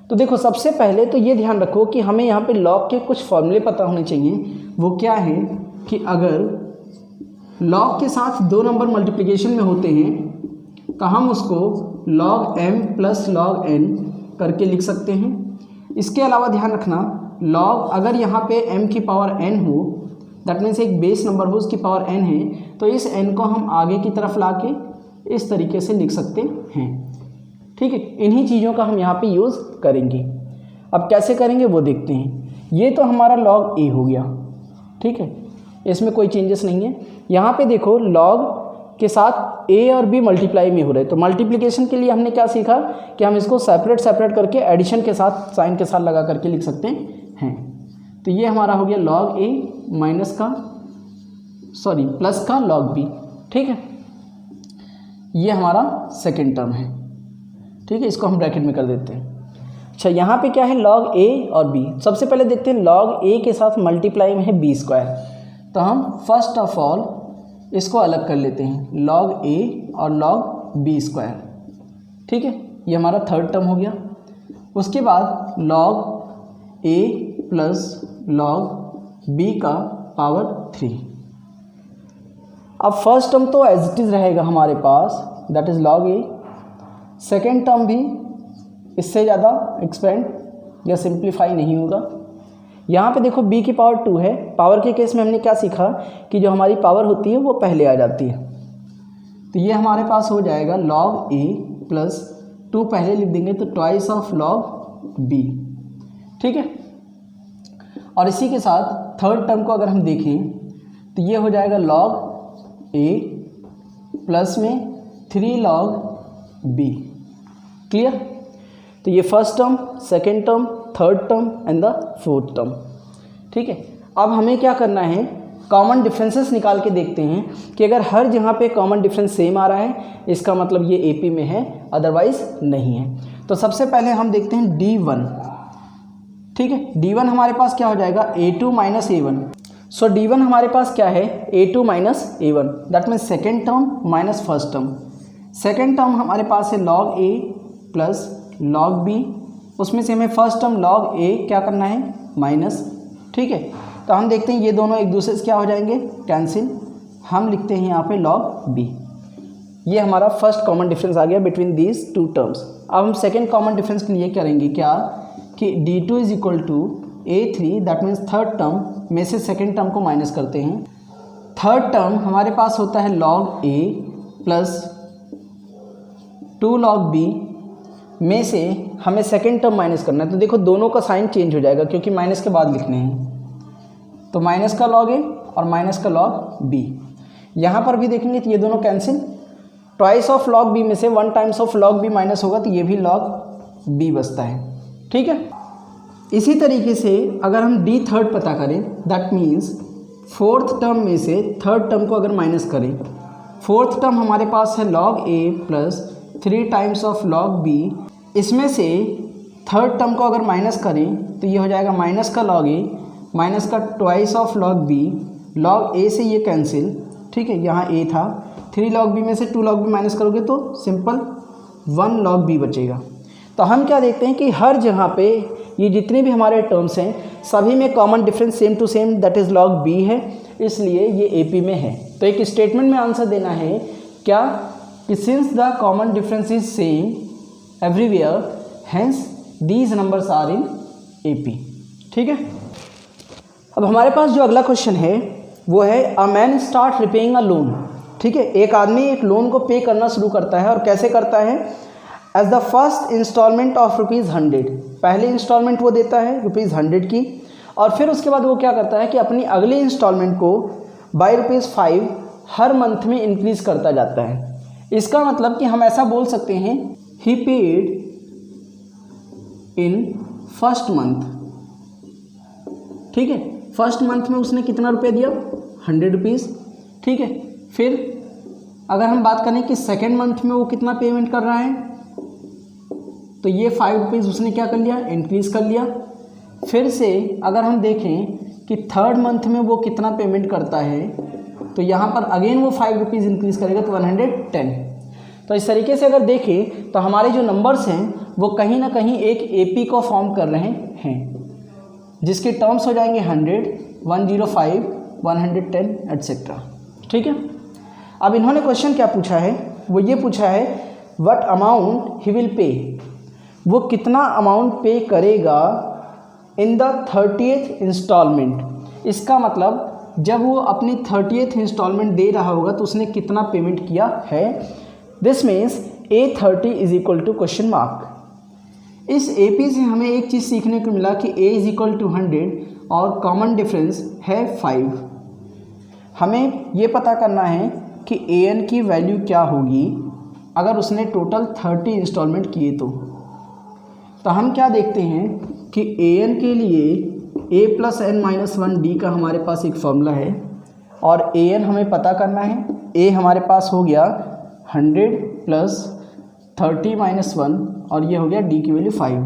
तो देखो सबसे पहले तो ये ध्यान रखो कि हमें यहाँ पे लॉग के कुछ फॉर्मूले पता होने चाहिए। वो क्या है कि अगर लॉग के साथ 2 नंबर मल्टीप्लिकेशन में होते हैं तो हम उसको log m + log n करके लिख सकते हैं। इसके अलावा ध्यान रखना log अगर यहाँ पे m की पावर n हो दैट मीन्स एक बेस नंबर हो उसकी पावर n है तो इस n को हम आगे की तरफ ला के इस तरीके से लिख सकते हैं। ठीक है, इन्हीं चीज़ों का हम यहाँ पे यूज़ करेंगे। अब कैसे करेंगे वो देखते हैं। ये तो हमारा log a हो गया। ठीक है, इसमें कोई चेंजेस नहीं है। यहाँ पे देखो log के साथ a और b मल्टीप्लाई में हो रहे, तो मल्टीप्लिकेशन के लिए हमने क्या सीखा कि हम इसको सेपरेट करके एडिशन के साथ साइन के साथ लगा करके लिख सकते हैं। तो ये हमारा हो गया log a प्लस का log b। ठीक है, ये हमारा सेकेंड टर्म है। ठीक है, इसको हम ब्रैकेट में कर देते हैं। अच्छा, यहाँ पे क्या है log a और b। सबसे पहले देखते हैं log a के साथ मल्टीप्लाई में है b²। तो हम फर्स्ट ऑफ ऑल इसको अलग कर लेते हैं, log a और log b²। ठीक है, ये हमारा थर्ड टर्म हो गया। उसके बाद log a plus log b का पावर 3। अब फर्स्ट टर्म तो एज इट इज़ रहेगा हमारे पास, that is log a। Second term भी इससे ज़्यादा एक्सपेंड या सिंप्लीफाई नहीं होगा। यहाँ पे देखो b की पावर 2 है। पावर के केस में हमने क्या सीखा कि जो हमारी पावर होती है वो पहले आ जाती है। तो ये हमारे पास हो जाएगा log a प्लस 2 पहले लिख देंगे तो ट्वाइस ऑफ log b। ठीक है, और इसी के साथ थर्ड टर्म को अगर हम देखें तो ये हो जाएगा log a प्लस में 3 log b। क्लियर? तो ये first term, second term, third term and the fourth term. ठीक है, अब हमें क्या करना है, कॉमन डिफरेंसेस निकाल के देखते हैं कि अगर हर जगह पे कॉमन डिफरेंस सेम आ रहा है इसका मतलब ये AP में है, अदरवाइज नहीं है। तो सबसे पहले हम देखते हैं D1। ठीक है, D1 हमारे पास क्या हो जाएगा, A2 - A1। सो D1 हमारे पास क्या है, A2 - A1 that means second term minus first term. Second term हमारे पास है log a plus log b, उसमें से हमें फर्स्ट टर्म log a क्या करना है, माइनस। ठीक है, तो हम देखते हैं ये दोनों एक दूसरे से क्या हो जाएंगे, कैंसिल। हम लिखते हैं यहाँ पे log b। ये हमारा फर्स्ट कॉमन डिफरेंस आ गया बिटवीन दीज 2 टर्म्स। अब हम सेकेंड कॉमन डिफरेंस के लिए करेंगे क्या कि D2 = A3 that means third term में से सेकेंड टर्म को माइनस करते हैं। थर्ड टर्म हमारे पास होता है log a plus 2 log b में से हमें सेकेंड टर्म माइनस करना है। तो देखो दोनों का साइन चेंज हो जाएगा क्योंकि माइनस के बाद लिखने हैं। तो माइनस का log a और माइनस का log b। यहाँ पर भी देखेंगे तो ये दोनों cancel. Twice of log b में से 1 times of log b minus होगा तो ये भी log b बचता है। ठीक है, इसी तरीके से अगर हम d थर्ड पता करें दैट मीन्स फोर्थ टर्म में से थर्ड टर्म को अगर माइनस करें, फोर्थ टर्म हमारे पास है log a plus 3 times of log b। इसमें से थर्ड टर्म को अगर माइनस करें तो ये हो जाएगा माइनस का log a माइनस का twice of log b log a से ये कैंसिल, ठीक है, यहाँ a था, 3 log b में से 2 log b माइनस करोगे तो सिंपल 1 log b बचेगा। तो हम क्या देखते हैं कि हर जगह पे ये जितने भी हमारे टर्म्स हैं सभी में common difference same to same that is log b है, इसलिए ये AP में है। तो एक स्टेटमेंट में आंसर देना है क्या कि since the common difference is same everywhere hence these numbers are in AP। ठीक है, अब हमारे पास जो अगला क्वेश्चन है वो है a man start repaying a loan. ठीक है, एक आदमी एक लोन को पे करना शुरू करता है और कैसे करता है, as the first installment of ₹100, पहले इंस्टॉलमेंट वो देता है ₹100 की, और फिर उसके बाद वो क्या करता है कि अपनी अगली इंस्टॉलमेंट को बाय ₹5 हर मंथ में इंक्रीज करता जाता है। इसका मतलब कि हम ऐसा बोल सकते हैं ही पेड इन फर्स्ट मंथ। ठीक है, फर्स्ट मंथ में उसने कितना रुपये दिया, ₹100। ठीक है, फिर अगर हम बात करें कि सेकेंड मंथ में वो कितना पेमेंट कर रहा है, तो ये ₹5 उसने क्या कर लिया, इंक्रीज कर लिया। फिर से अगर हम देखें कि थर्ड मंथ में वो कितना पेमेंट करता है, तो यहाँ पर अगेन वो ₹5 इंक्रीज करेगा तो 110। तो इस तरीके से अगर देखें तो हमारे जो नंबर्स हैं वो कहीं ना कहीं एक AP को फॉर्म कर रहे हैं, जिसके टर्म्स हो जाएंगे 100, 105, 110 एट्सेट्रा। ठीक है, अब इन्होंने क्वेश्चन क्या पूछा है, वो ये पूछा है what amount he will pay, वो कितना अमाउंट पे करेगा इन द 30th इंस्टॉलमेंट। इसका मतलब जब वो अपनी 30th इंस्टॉलमेंट दे रहा होगा तो उसने कितना पेमेंट किया है। This means A30 is equal to question mark. इस AP से हमें एक चीज़ सीखने को मिला कि A इज इक्वल टू 100 और कॉमन डिफरेंस है 5। हमें ये पता करना है कि AN की वैल्यू क्या होगी अगर उसने टोटल 30 इंस्टॉलमेंट किए तो हम क्या देखते हैं कि AN के लिए A + n-1D का हमारे पास एक फॉर्मूला है और AN हमें पता करना है। A हमारे पास हो गया 100 + 30 - 1 और ये हो गया D की वैल्यू 5।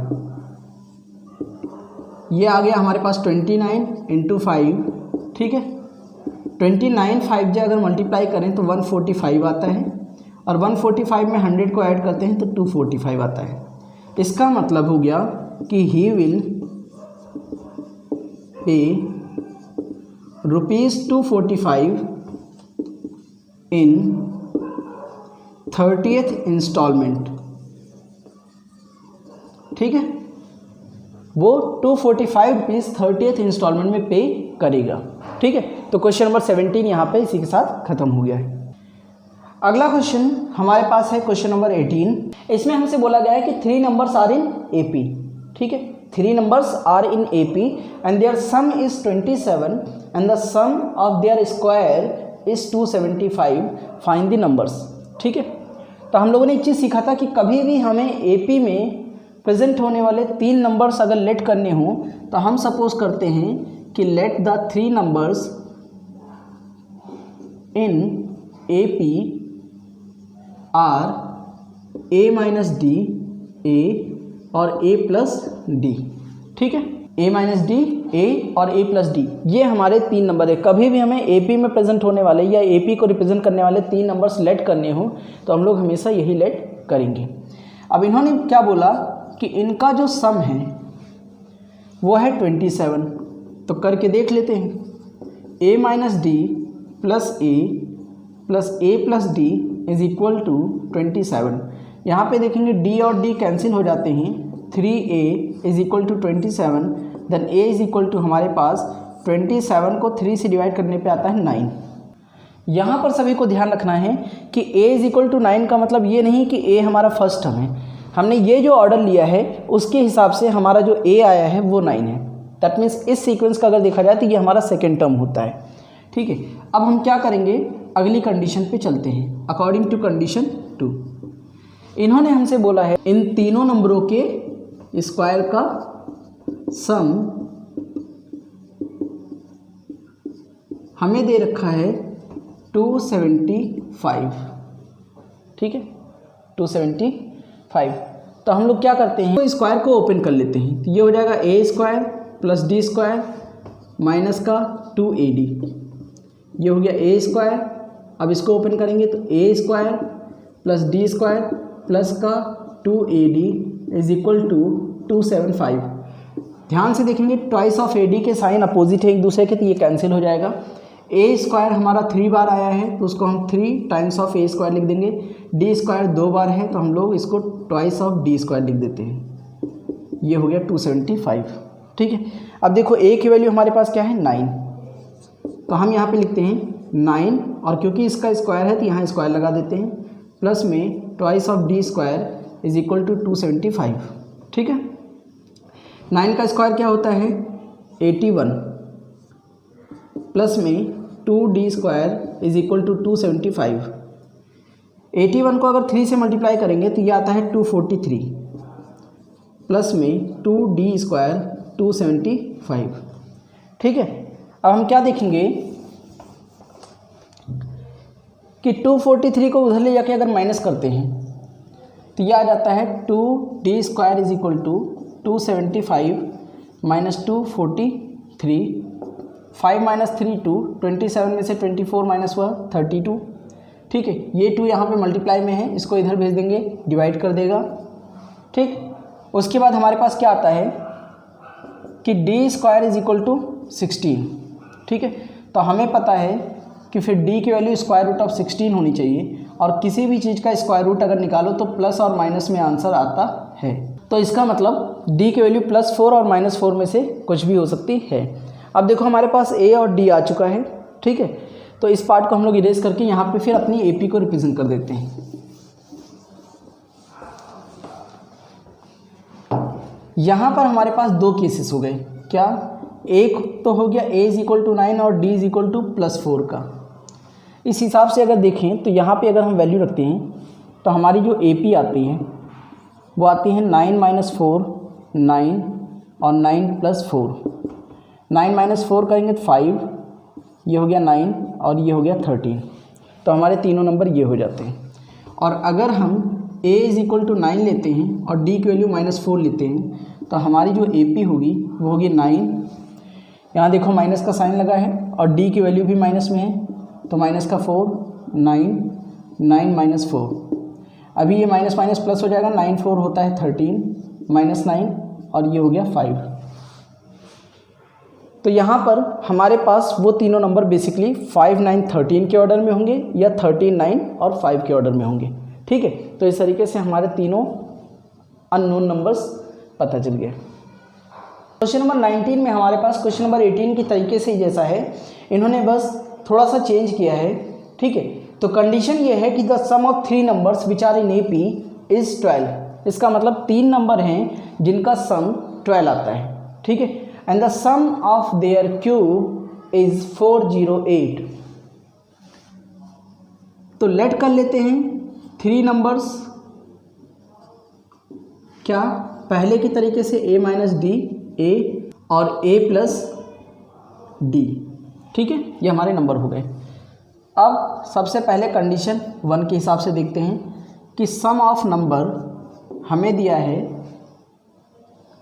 ये आ गया हमारे पास 29 × 5। ठीक है, 29 5 अगर मल्टीप्लाई करें तो 145 आता है और 145 में 100 को ऐड करते हैं तो 245 आता है। इसका मतलब हो गया कि he will pay ₹245 in 30th instalment. ठीक है, वो ₹245 30th इंस्टॉलमेंट में पे करेगा। ठीक है, तो क्वेश्चन नंबर 17 यहाँ पे इसी के साथ ख़त्म हो गया है। अगला क्वेश्चन हमारे पास है क्वेश्चन नंबर 18। इसमें हमसे बोला गया है कि 3 नंबर्स आर इन AP। ठीक है, 3 numbers are in AP and their sum is 27 and the sum of their square is 275, find the numbers. ठीक है, तो हम लोगों ने एक चीज़ सीखा था कि कभी भी हमें AP में प्रेजेंट होने वाले 3 नंबर्स अगर लेट करने हों तो हम सपोज करते हैं कि let the 3 numbers in AP are A - D, A और A + D। ठीक है, A - D, A और A + D, ये हमारे 3 नंबर है। कभी भी हमें AP में प्रेजेंट होने वाले या AP को रिप्रेजेंट करने वाले 3 नंबर्स लेट करने हो तो हम लोग हमेशा यही लेट करेंगे। अब इन्होंने क्या बोला कि इनका जो सम है वो है 27, तो करके देख लेते हैं। A - D + A + A + D is equal to 27। यहाँ पे देखेंगे D और D कैंसिल हो जाते हैं, 3A is equal to 27, then A is equal to हमारे पास 27 को 3 से डिवाइड करने पे आता है 9। यहाँ पर सभी को ध्यान रखना है कि A इज इक्वल टू 9 का मतलब ये नहीं कि A हमारा फर्स्ट टर्म है। हमने ये जो ऑर्डर लिया है उसके हिसाब से हमारा जो A आया है वो 9 है। दैट मीन्स इस सीक्वेंस का अगर देखा जाए तो ये हमारा सेकेंड टर्म होता है। ठीक है, अब हम क्या करेंगे, अगली कंडीशन पे चलते हैं। अकॉर्डिंग टू कंडीशन 2 इन्होंने हमसे बोला है इन तीनों नंबरों के स्क्वायर का सम हमें दे रखा है 275। ठीक है, 275। तो हम लोग क्या करते हैं, तो स्क्वायर को ओपन कर लेते हैं। तो ये हो जाएगा A² + D² - का 2AD। ये हो गया ए स्क्वायर। अब इसको ओपन करेंगे तो A square plus D square plus का 2AD इज इक्वल टू 275। ध्यान से देखेंगे ट्वाइस ऑफ AD के साइन अपोजिट है एक दूसरे के, तो ये कैंसिल हो जाएगा। ए स्क्वायर हमारा 3 बार आया है तो उसको हम 3 टाइम्स ऑफ ए स्क्वायर लिख देंगे। डी स्क्वायर 2 बार है तो हम लोग इसको ट्वाइस ऑफ डी स्क्वायर लिख देते हैं। ये हो गया 275। ठीक है, अब देखो ए की वैल्यू हमारे पास क्या है 9, तो हम यहाँ पे लिखते हैं 9, और क्योंकि इसका स्क्वायर है तो यहाँ स्क्वायर लगा देते हैं, प्लस में twice of D square is equal to 275। ठीक है, 9 का स्क्वायर क्या होता है 81, प्लस में 2D square is equal to 275। 81 को अगर 3 से मल्टीप्लाई करेंगे तो ये आता है 243, प्लस में 2D स्क्वायर 275। ठीक है, अब हम क्या देखेंगे कि 243 को उधर ले जाके अगर माइनस करते हैं तो यह आ जाता है 2D square is equal to 275 minus 243। 5 minus 3 2, 27 में से 24 माइनस हुआ 32। ठीक है, ये 2 यहाँ पे मल्टीप्लाई में है, इसको इधर भेज देंगे, डिवाइड कर देगा। ठीक, उसके बाद हमारे पास क्या आता है कि D square is equal to 16। ठीक है, तो हमें पता है कि फिर डी की वैल्यू स्क्वायर रूट ऑफ 16 होनी चाहिए, और किसी भी चीज़ का स्क्वायर रूट अगर निकालो तो प्लस और माइनस में आंसर आता है। तो इसका मतलब डी की वैल्यू +4 और -4 में से कुछ भी हो सकती है। अब देखो हमारे पास ए और डी आ चुका है। ठीक है, तो इस पार्ट को हम लोग इरेज करके यहाँ पे फिर अपनी एपी को रिप्रेजेंट कर देते हैं। यहाँ पर हमारे पास 2 केसेस हो गए। क्या, एक तो हो गया a इज इक्वल टू 9 और d इज इक्वल टू +4 का। इस हिसाब से अगर देखें तो यहाँ पे अगर हम वैल्यू रखते हैं तो हमारी जो AP आती है वो आती है 9 - 4 9 और 9 + 4। 9 - 4 करेंगे तो 5, ये हो गया 9 और ये हो गया 13। तो हमारे तीनों नंबर ये हो जाते हैं। और अगर हम a इज इक्वल टू 9 लेते हैं और d की वैल्यू -4 लेते हैं तो हमारी जो AP होगी वो होगी 9। यहाँ देखो माइनस का साइन लगा है और d की वैल्यू भी माइनस में है, तो माइनस का 4 9 9 - 4। अभी ये माइनस माइनस प्लस हो जाएगा, 9 4 होता है 13 -9 और ये हो गया 5। तो यहाँ पर हमारे पास वो तीनों नंबर बेसिकली 5 9 13 के ऑर्डर में होंगे या 13 9 और 5 के ऑर्डर में होंगे। ठीक है, तो इस तरीके से हमारे तीनों अननोन नंबर्स पता चल गए। क्वेश्चन नंबर 19 में हमारे पास क्वेश्चन नंबर 18 की तरीके से ही जैसा है, इन्होंने बस थोड़ा सा चेंज किया है। ठीक है, तो कंडीशन ये है कि the sum of 3 numbers which are in AP is 12। इसका मतलब 3 नंबर हैं जिनका सम 12 आता है। ठीक है, and the sum of their cube is 408। तो लेट कर लेते हैं 3 नंबर्स क्या, पहले की तरीके से a - d a और a + d। ठीक है, ये हमारे नंबर हो गए। अब सबसे पहले कंडीशन 1 के हिसाब से देखते हैं कि सम ऑफ नंबर हमें दिया है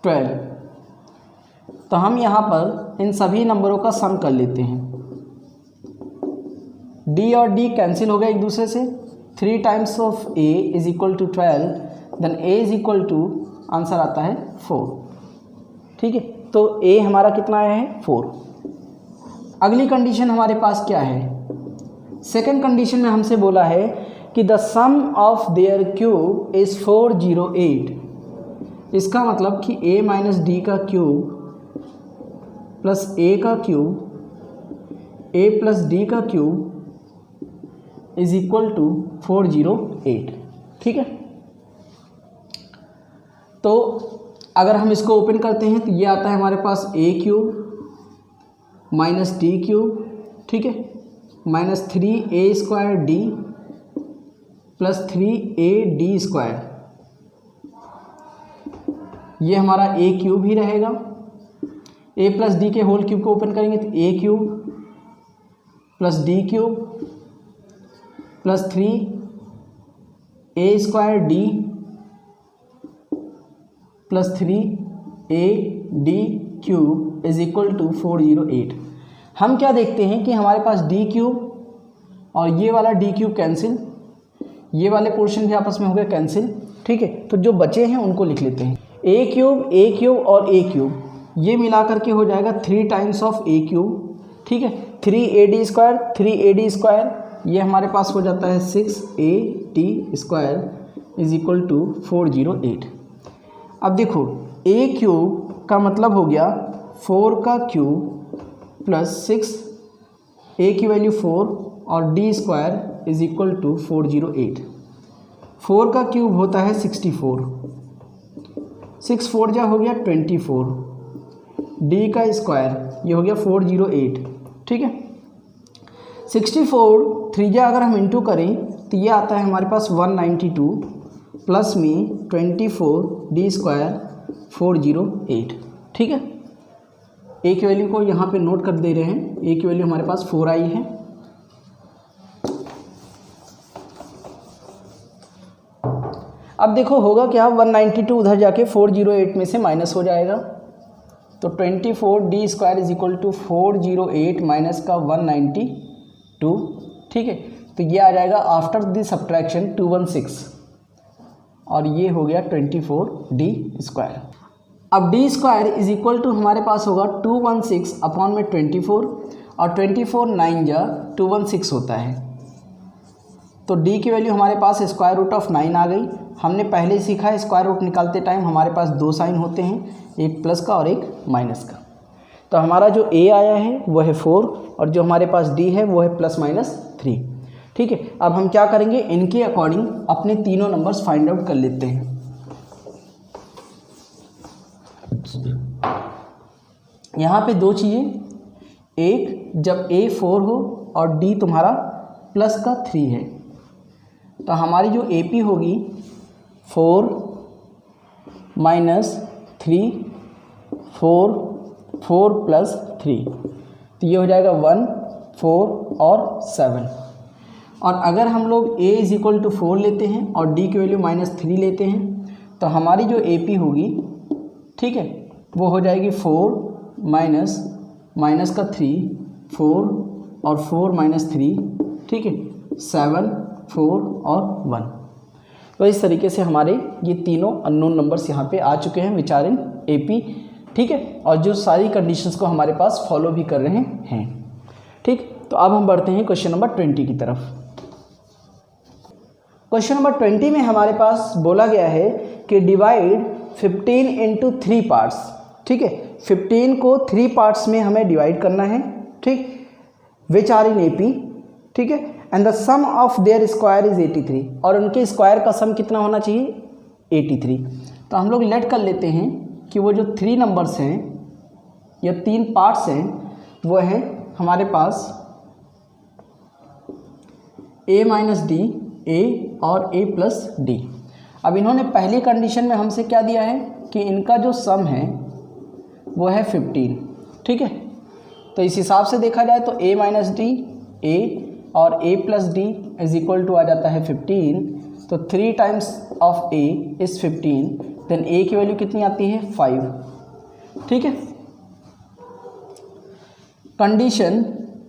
12। तो हम यहाँ पर इन सभी नंबरों का सम कर लेते हैं। d और d कैंसिल हो गए एक दूसरे से। 3 times of a is equal to 12, then a is equal to answer आता है 4। ठीक है, तो a हमारा कितना आया है 4। अगली कंडीशन हमारे पास क्या है, सेकंड कंडीशन में हमसे बोला है कि the sum of their cube is 408। इसका मतलब कि a - d का क्यूब प्लस a का क्यूब a + d का क्यूब इज इक्वल टू 408। ठीक है, तो अगर हम इसको ओपन करते हैं तो ये आता है हमारे पास a³ - d³। ठीक है, -3a² d + 3ad²। ये हमारा a³ ही रहेगा। a + d के होल क्यूब को ओपन करेंगे तो a³ + d³ + 3a² d + 3ad³ is equal to 408। हम क्या देखते हैं कि हमारे पास डी क्यूब और ये वाला डी क्यूब कैंसिल, ये वाले पोर्शन भी आपस में हो गए कैंसिल। ठीक है, तो जो बचे हैं उनको लिख लेते हैं। ए क्यूब और ए क्यूब ये मिला करके हो जाएगा 3 टाइम्स ऑफ ए क्यूब। ठीक है, 3AD स्क्वायर 3AD स्क्वायर ये हमारे पास हो जाता है 6AD square is equal to 408। अब देखो ए क्यूब का मतलब हो गया 4 का क्यूब प्लस 6, ए की वैल्यू 4 और D square is equal to 408। 4 का क्यूब होता है 64, 6 4 जा हो गया 24, डी का स्क्वायर ये हो गया 408। ठीक है, 64 3 जा अगर हम इंटू करें तो ये आता है हमारे पास 192 प्लस में 24 डी स्क्वायर 408। ठीक है, ए की वैल्यू को यहाँ पे नोट कर दे रहे हैं। ए की वैल्यू हमारे पास 4 आई है। अब देखो होगा क्या, 192 उधर जाके 408 में से माइनस हो जाएगा, तो 24 D square is equal to 408 minus का 192। ठीक है, तो ये आ जाएगा आफ्टर द सब्ट्रैक्शन 216 और ये हो गया 24 डी स्क्वायर। अब D square is equal to हमारे पास होगा 216 अपॉन में 24 और 24 9 जा 216 होता है, तो डी की वैल्यू हमारे पास स्क्वायर रूट ऑफ 9 आ गई। हमने पहले ही सीखा है स्क्वायर रूट निकालते टाइम हमारे पास 2 साइन होते हैं, एक प्लस का और एक माइनस का। तो हमारा जो ए आया है वो है 4 और जो हमारे पास डी है वो है +-3। ठीक है, अब हम क्या करेंगे, इनके अकॉर्डिंग अपने तीनों नंबर्स फाइंड आउट कर लेते हैं। यहाँ पे 2 चीज़ें, एक जब ए 4 हो और डी तुम्हारा +3 है तो हमारी जो ए पी होगी 4 - 3 4 4 + 3, तो ये हो जाएगा 1 4 और 7। और अगर हम लोग a इज इक्वल टू 4 लेते हैं और d की वैल्यू -3 लेते हैं तो हमारी जो ए पी होगी, ठीक है, वो हो जाएगी 4 माइनस का 3 4 और 4 - 3, ठीक है, 7 4 और 1। तो इस तरीके से हमारे ये तीनों अननोन नंबर्स यहाँ पे आ चुके हैं विच आर इन ए पी। ठीक है, और जो सारी कंडीशंस को हमारे पास फॉलो भी कर रहे हैं। ठीक, तो अब हम बढ़ते हैं क्वेश्चन नंबर 20 की तरफ। क्वेश्चन नंबर 20 में हमारे पास बोला गया है कि डिवाइड 15 इंटू 3 पार्ट्स। ठीक है, 15 को 3 पार्ट्स में हमें डिवाइड करना है, ठीक, विच आर इन ए पी। ठीक है, and the sum of their square is 83 और उनके स्क्वायर का सम कितना होना चाहिए, 83। तो हम लोग लेट कर लेते हैं कि वो जो 3 नंबर्स हैं या 3 पार्ट्स हैं वो हैं हमारे पास a - d, a और a + d। अब इन्होंने पहली कंडीशन में हमसे क्या दिया है कि इनका जो सम है वो है 15। ठीक है, तो इस हिसाब से देखा जाए तो a - d a और a + d is equal to आ जाता है 15। तो 3 times of a is 15, then a की वैल्यू कितनी आती है 5। ठीक है, कंडीशन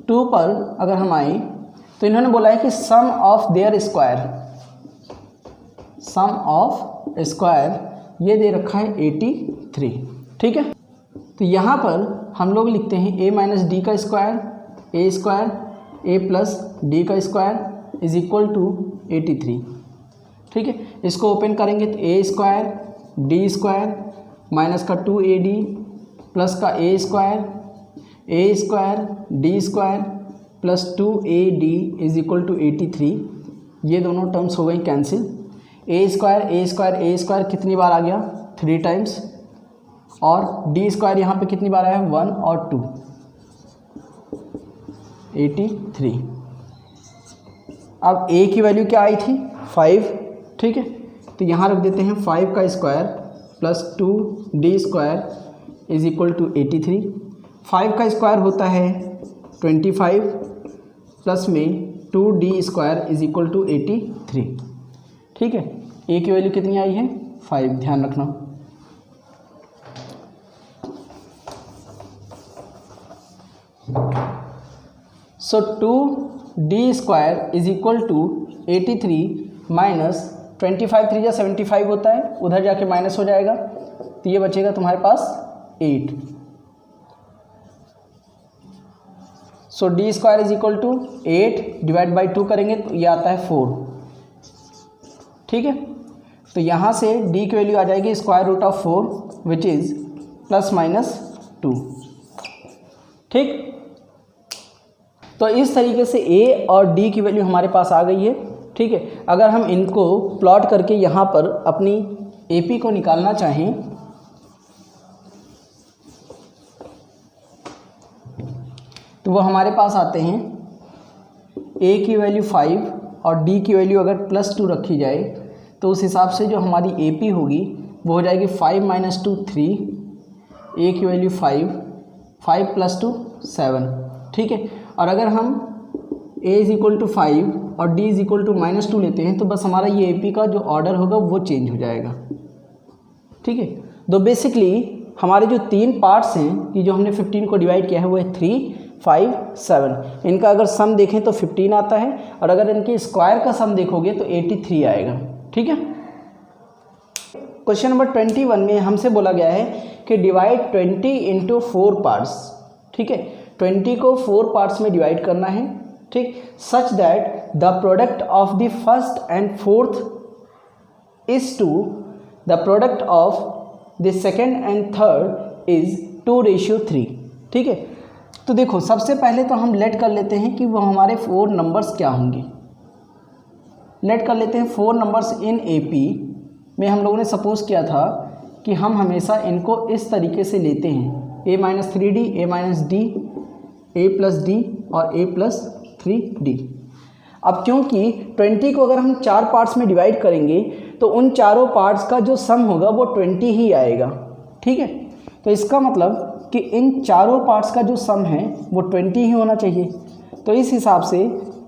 2 पर अगर हम आए तो इन्होंने बोला है कि sum of their square, sum of square ये दे रखा है 83। ठीक है, तो यहाँ पर हम लोग लिखते हैं a - d का square, a square a + d का स्क्वायर इज इक्वल टू 83। ठीक है, इसको ओपन करेंगे तो a square d square minus का 2ad प्लस का a square d square plus 2ad is equal to 83। ये दोनों टर्म्स हो गई कैंसिल। a स्क्वायर कितनी बार आ गया, 3 टाइम्स, और d स्क्वायर यहाँ पे कितनी बार आया है, 1 और 2, 83। अब a की वैल्यू क्या आई थी, 5। ठीक है, तो यहाँ रख देते हैं 5 का square plus 2d square is equal to 83। 5 का स्क्वायर होता है 25 प्लस में 2d square is equal to 83। ठीक है, a की वैल्यू कितनी आई है, 5, ध्यान रखना। So 2d² is equal to 83 minus 25 3 या 75 होता है, उधर जाके माइनस हो जाएगा, तो ये बचेगा तुम्हारे पास 8। So d² is equal to 8 divide by 2 करेंगे तो ये आता है 4। ठीक है, तो यहाँ से d की वैल्यू आ जाएगी √4 विच इज़ ±2। ठीक, तो इस तरीके से a और d की वैल्यू हमारे पास आ गई है। ठीक है, अगर हम इनको प्लॉट करके यहाँ पर अपनी AP को निकालना चाहें तो वो हमारे पास आते हैं a की वैल्यू 5 और d की वैल्यू अगर +2 रखी जाए तो उस हिसाब से जो हमारी AP होगी वो हो जाएगी 5 - 2 3, a की वैल्यू 5 + 2 7। ठीक है, और अगर हम a = 5 और d = -2 लेते हैं तो बस हमारा ये AP का जो ऑर्डर होगा वो चेंज हो जाएगा। ठीक है, तो बेसिकली हमारे जो 3 पार्ट्स हैं कि जो हमने 15 को डिवाइड किया है वो है 3 5 7। इनका अगर सम देखें तो 15 आता है और अगर इनके स्क्वायर का सम देखोगे तो 83 आएगा। ठीक है, क्वेश्चन नंबर 21 में हमसे बोला गया है कि डिवाइड 20 इंटू 4 पार्ट्स। ठीक है, 20 को 4 पार्ट्स में डिवाइड करना है। ठीक, such that the product of the first and fourth is to the product of the second and third is 2:3। ठीक है, तो देखो सबसे पहले तो हम लेट कर लेते हैं कि वो हमारे 4 नंबर्स क्या होंगे। लेट कर लेते हैं 4 नंबर्स इन AP में हम लोगों ने सपोज़ किया था कि हम हमेशा इनको इस तरीके से लेते हैं a - 3d, a - d, a + d और a + 3d। अब क्योंकि 20 को अगर हम 4 पार्ट्स में डिवाइड करेंगे तो उन चारों पार्ट्स का जो सम होगा वो 20 ही आएगा। ठीक है, तो इसका मतलब कि इन चारों पार्ट्स का जो सम है वो 20 ही होना चाहिए। तो इस हिसाब से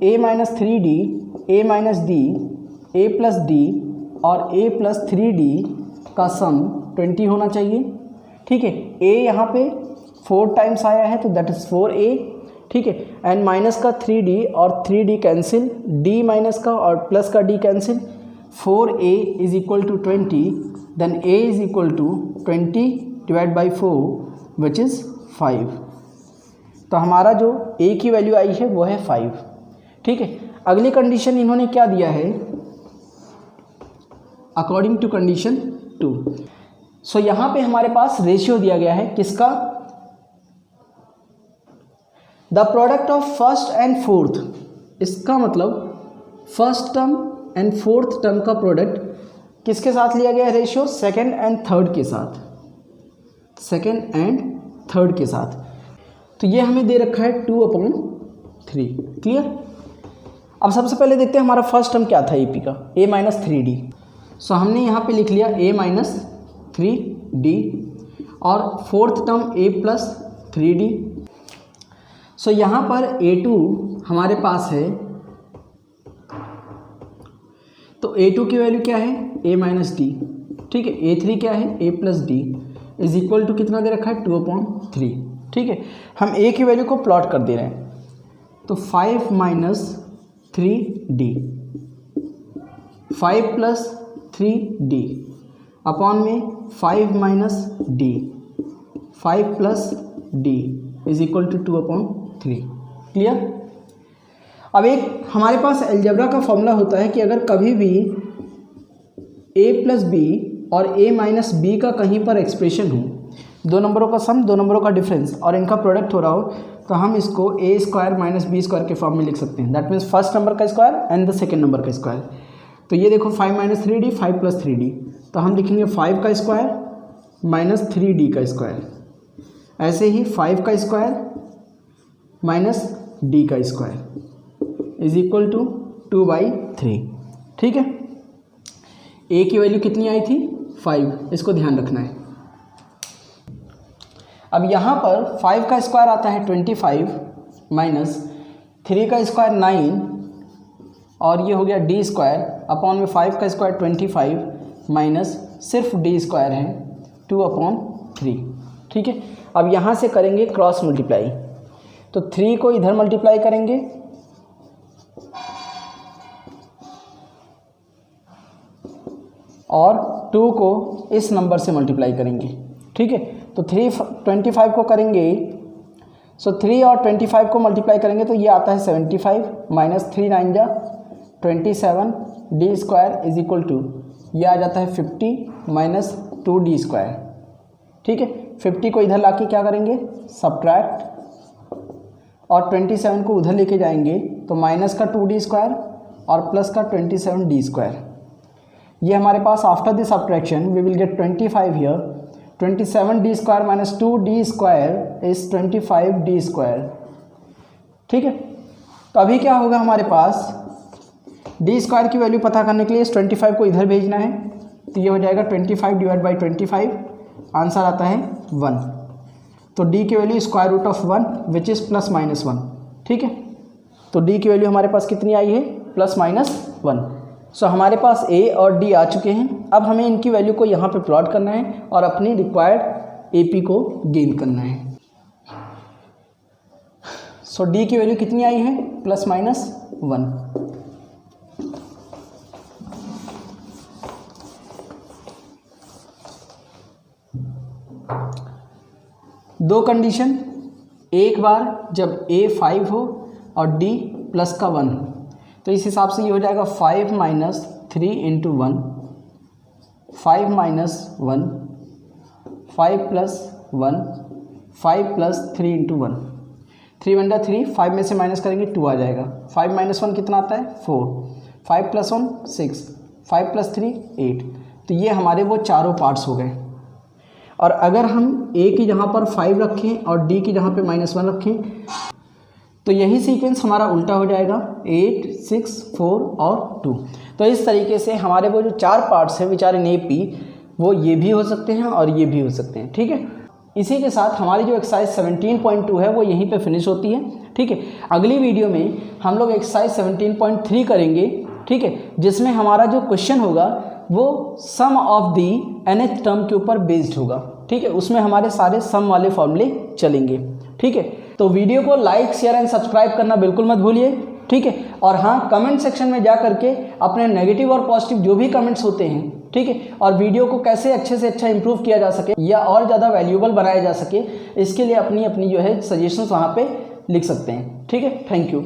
a - 3d, a - d, a + d और a + 3d का सम 20 होना चाहिए। ठीक है, a यहाँ पे 4 टाइम्स आया है तो दैट इज़ 4a। ठीक है, एंड माइनस का 3d और 3d कैंसिल, d माइनस का और प्लस का d cancel, 4a is equal to 20, then a is equal to 20 divide by 4 which is 5। तो हमारा जो a की वैल्यू आई है वो है 5। ठीक है, अगली कंडीशन इन्होंने क्या दिया है, अकॉर्डिंग टू कंडीशन 2। सो यहाँ पे हमारे पास रेशियो दिया गया है किसका, the product of first and fourth. इसका मतलब first term and fourth term का प्रोडक्ट किसके साथ लिया गया है रेशियो, सेकेंड एंड थर्ड के साथ, सेकेंड एंड थर्ड के साथ। तो ये हमें दे रखा है 2/3। क्लियर। अब सबसे पहले देखते हैं हमारा फर्स्ट टर्म क्या था AP का, a - 3d। सो हमने यहाँ पे लिख लिया a - 3d और फोर्थ टर्म a + 3d। सो यहाँ पर a2 हमारे पास है, तो a2 की वैल्यू क्या है a - d। ठीक है, a3 क्या है a + d is equal to कितना दे रखा है 2/3। ठीक है, हम a की वैल्यू को प्लॉट कर दे रहे हैं तो 5 - 3d, 5 + 3d अपॉन में 5 - d, 5 + d is equal to 2/3। Clear. अब एक हमारे पास अलजेब्रा का फॉर्मूला होता है कि अगर कभी भी a + b और a - b का कहीं पर एक्सप्रेशन हो, दो नंबरों का सम, दो नंबरों का डिफरेंस और इनका प्रोडक्ट हो रहा हो, तो हम इसको a² - b² के फॉर्म में लिख सकते हैं। दैट मीन्स फर्स्ट नंबर का square and the second number का स्क्वायर। तो ये देखो 5 - 3d, 5 + 3d, तो हम लिखेंगे 5 का स्क्वायर - 3d का स्क्वायर। ऐसे ही 5 का स्क्वायर - d का स्क्वायर इज इक्वल टू 2/3। ठीक है, a की वैल्यू कितनी आई थी 5, इसको ध्यान रखना है। अब यहाँ पर 5 का स्क्वायर आता है 25 माइनस 3 का स्क्वायर 9 और ये हो गया d² अपॉन में 5 का स्क्वायर 25 माइनस सिर्फ d² है 2/3। ठीक है, अब यहाँ से करेंगे क्रॉस मल्टीप्लाई, तो 3 को इधर मल्टीप्लाई करेंगे और 2 को इस नंबर से मल्टीप्लाई करेंगे, ठीक है। तो 325 को करेंगे, सो 3 और 25 को मल्टीप्लाई करेंगे तो ये आता है 75 माइनस 3 9 जा 27 D square is equal to ये आ जाता है 50 माइनस 2 डी स्क्वायर, ठीक है। 50 को इधर लाके क्या करेंगे, सब्ट्रैक्ट, और 27 को उधर लेके जाएंगे तो माइनस का 2 डी स्क्वायर और प्लस का 27 डी स्क्वायर। ये हमारे पास after this subtraction we will get 25 here, 27 D square minus 2 D square is 25 D square, ठीक है। तो अभी क्या होगा, हमारे पास डी स्क्वायर की वैल्यू पता करने के लिए इस 25 को इधर भेजना है, तो ये हो जाएगा 25 डिवाइड बाई 25, आंसर आता है 1। तो डी की value square root of 1 which is plus minus 1, ठीक है। तो डी की वैल्यू हमारे पास कितनी आई है, प्लस माइनस 1। सो हमारे पास ए और डी आ चुके हैं। अब हमें इनकी वैल्यू को यहाँ पे प्लॉट करना है और अपनी रिक्वायर्ड एपी को गेन करना है। सो डी की वैल्यू कितनी आई है, प्लस माइनस 1। दो कंडीशन, एक बार जब ए 5 हो और डी प्लस का 1 हो, तो इस हिसाब से ये हो जाएगा 5 minus 3 into 1, 5 minus 1, 5 plus 1, 5 plus 3 into 1, 3 1 3, 5 में से माइनस करेंगे 2 आ जाएगा। 5 माइनस 1 कितना आता है, 4, 5 प्लस 1 6, 5 प्लस 3 8। तो ये हमारे वो चारों पार्ट्स हो गए। और अगर हम ए की जहाँ पर 5 रखें और डी की जहाँ पे -1 रखें तो यही सीक्वेंस हमारा उल्टा हो जाएगा, 8 6 4 और 2। तो इस तरीके से हमारे वो जो चार पार्ट्स हैं विच आर इन एपी, वो ये भी हो सकते हैं और ये भी हो सकते हैं, ठीक है। इसी के साथ हमारी जो एक्सरसाइज 17.2 है वो यहीं पे फिनिश होती है, ठीक है। अगली वीडियो में हम लोग एक्सरसाइज 17.3 करेंगे, ठीक है, जिसमें हमारा जो क्वेश्चन होगा वो सम ऑफ दी nth टर्म के ऊपर बेस्ड होगा, ठीक है। उसमें हमारे सारे सम वाले फॉर्मूले चलेंगे, ठीक है। तो वीडियो को लाइक शेयर एंड सब्सक्राइब करना बिल्कुल मत भूलिए, ठीक है। और हाँ, कमेंट सेक्शन में जा करके अपने नेगेटिव और पॉजिटिव जो भी कमेंट्स होते हैं, ठीक है, और वीडियो को कैसे अच्छे से अच्छा इंप्रूव किया जा सके या और ज़्यादा वैल्यूएबल बनाया जा सके, इसके लिए अपनी अपनी जो है सजेशंस वहाँ पे लिख सकते हैं, ठीक है। Thank you.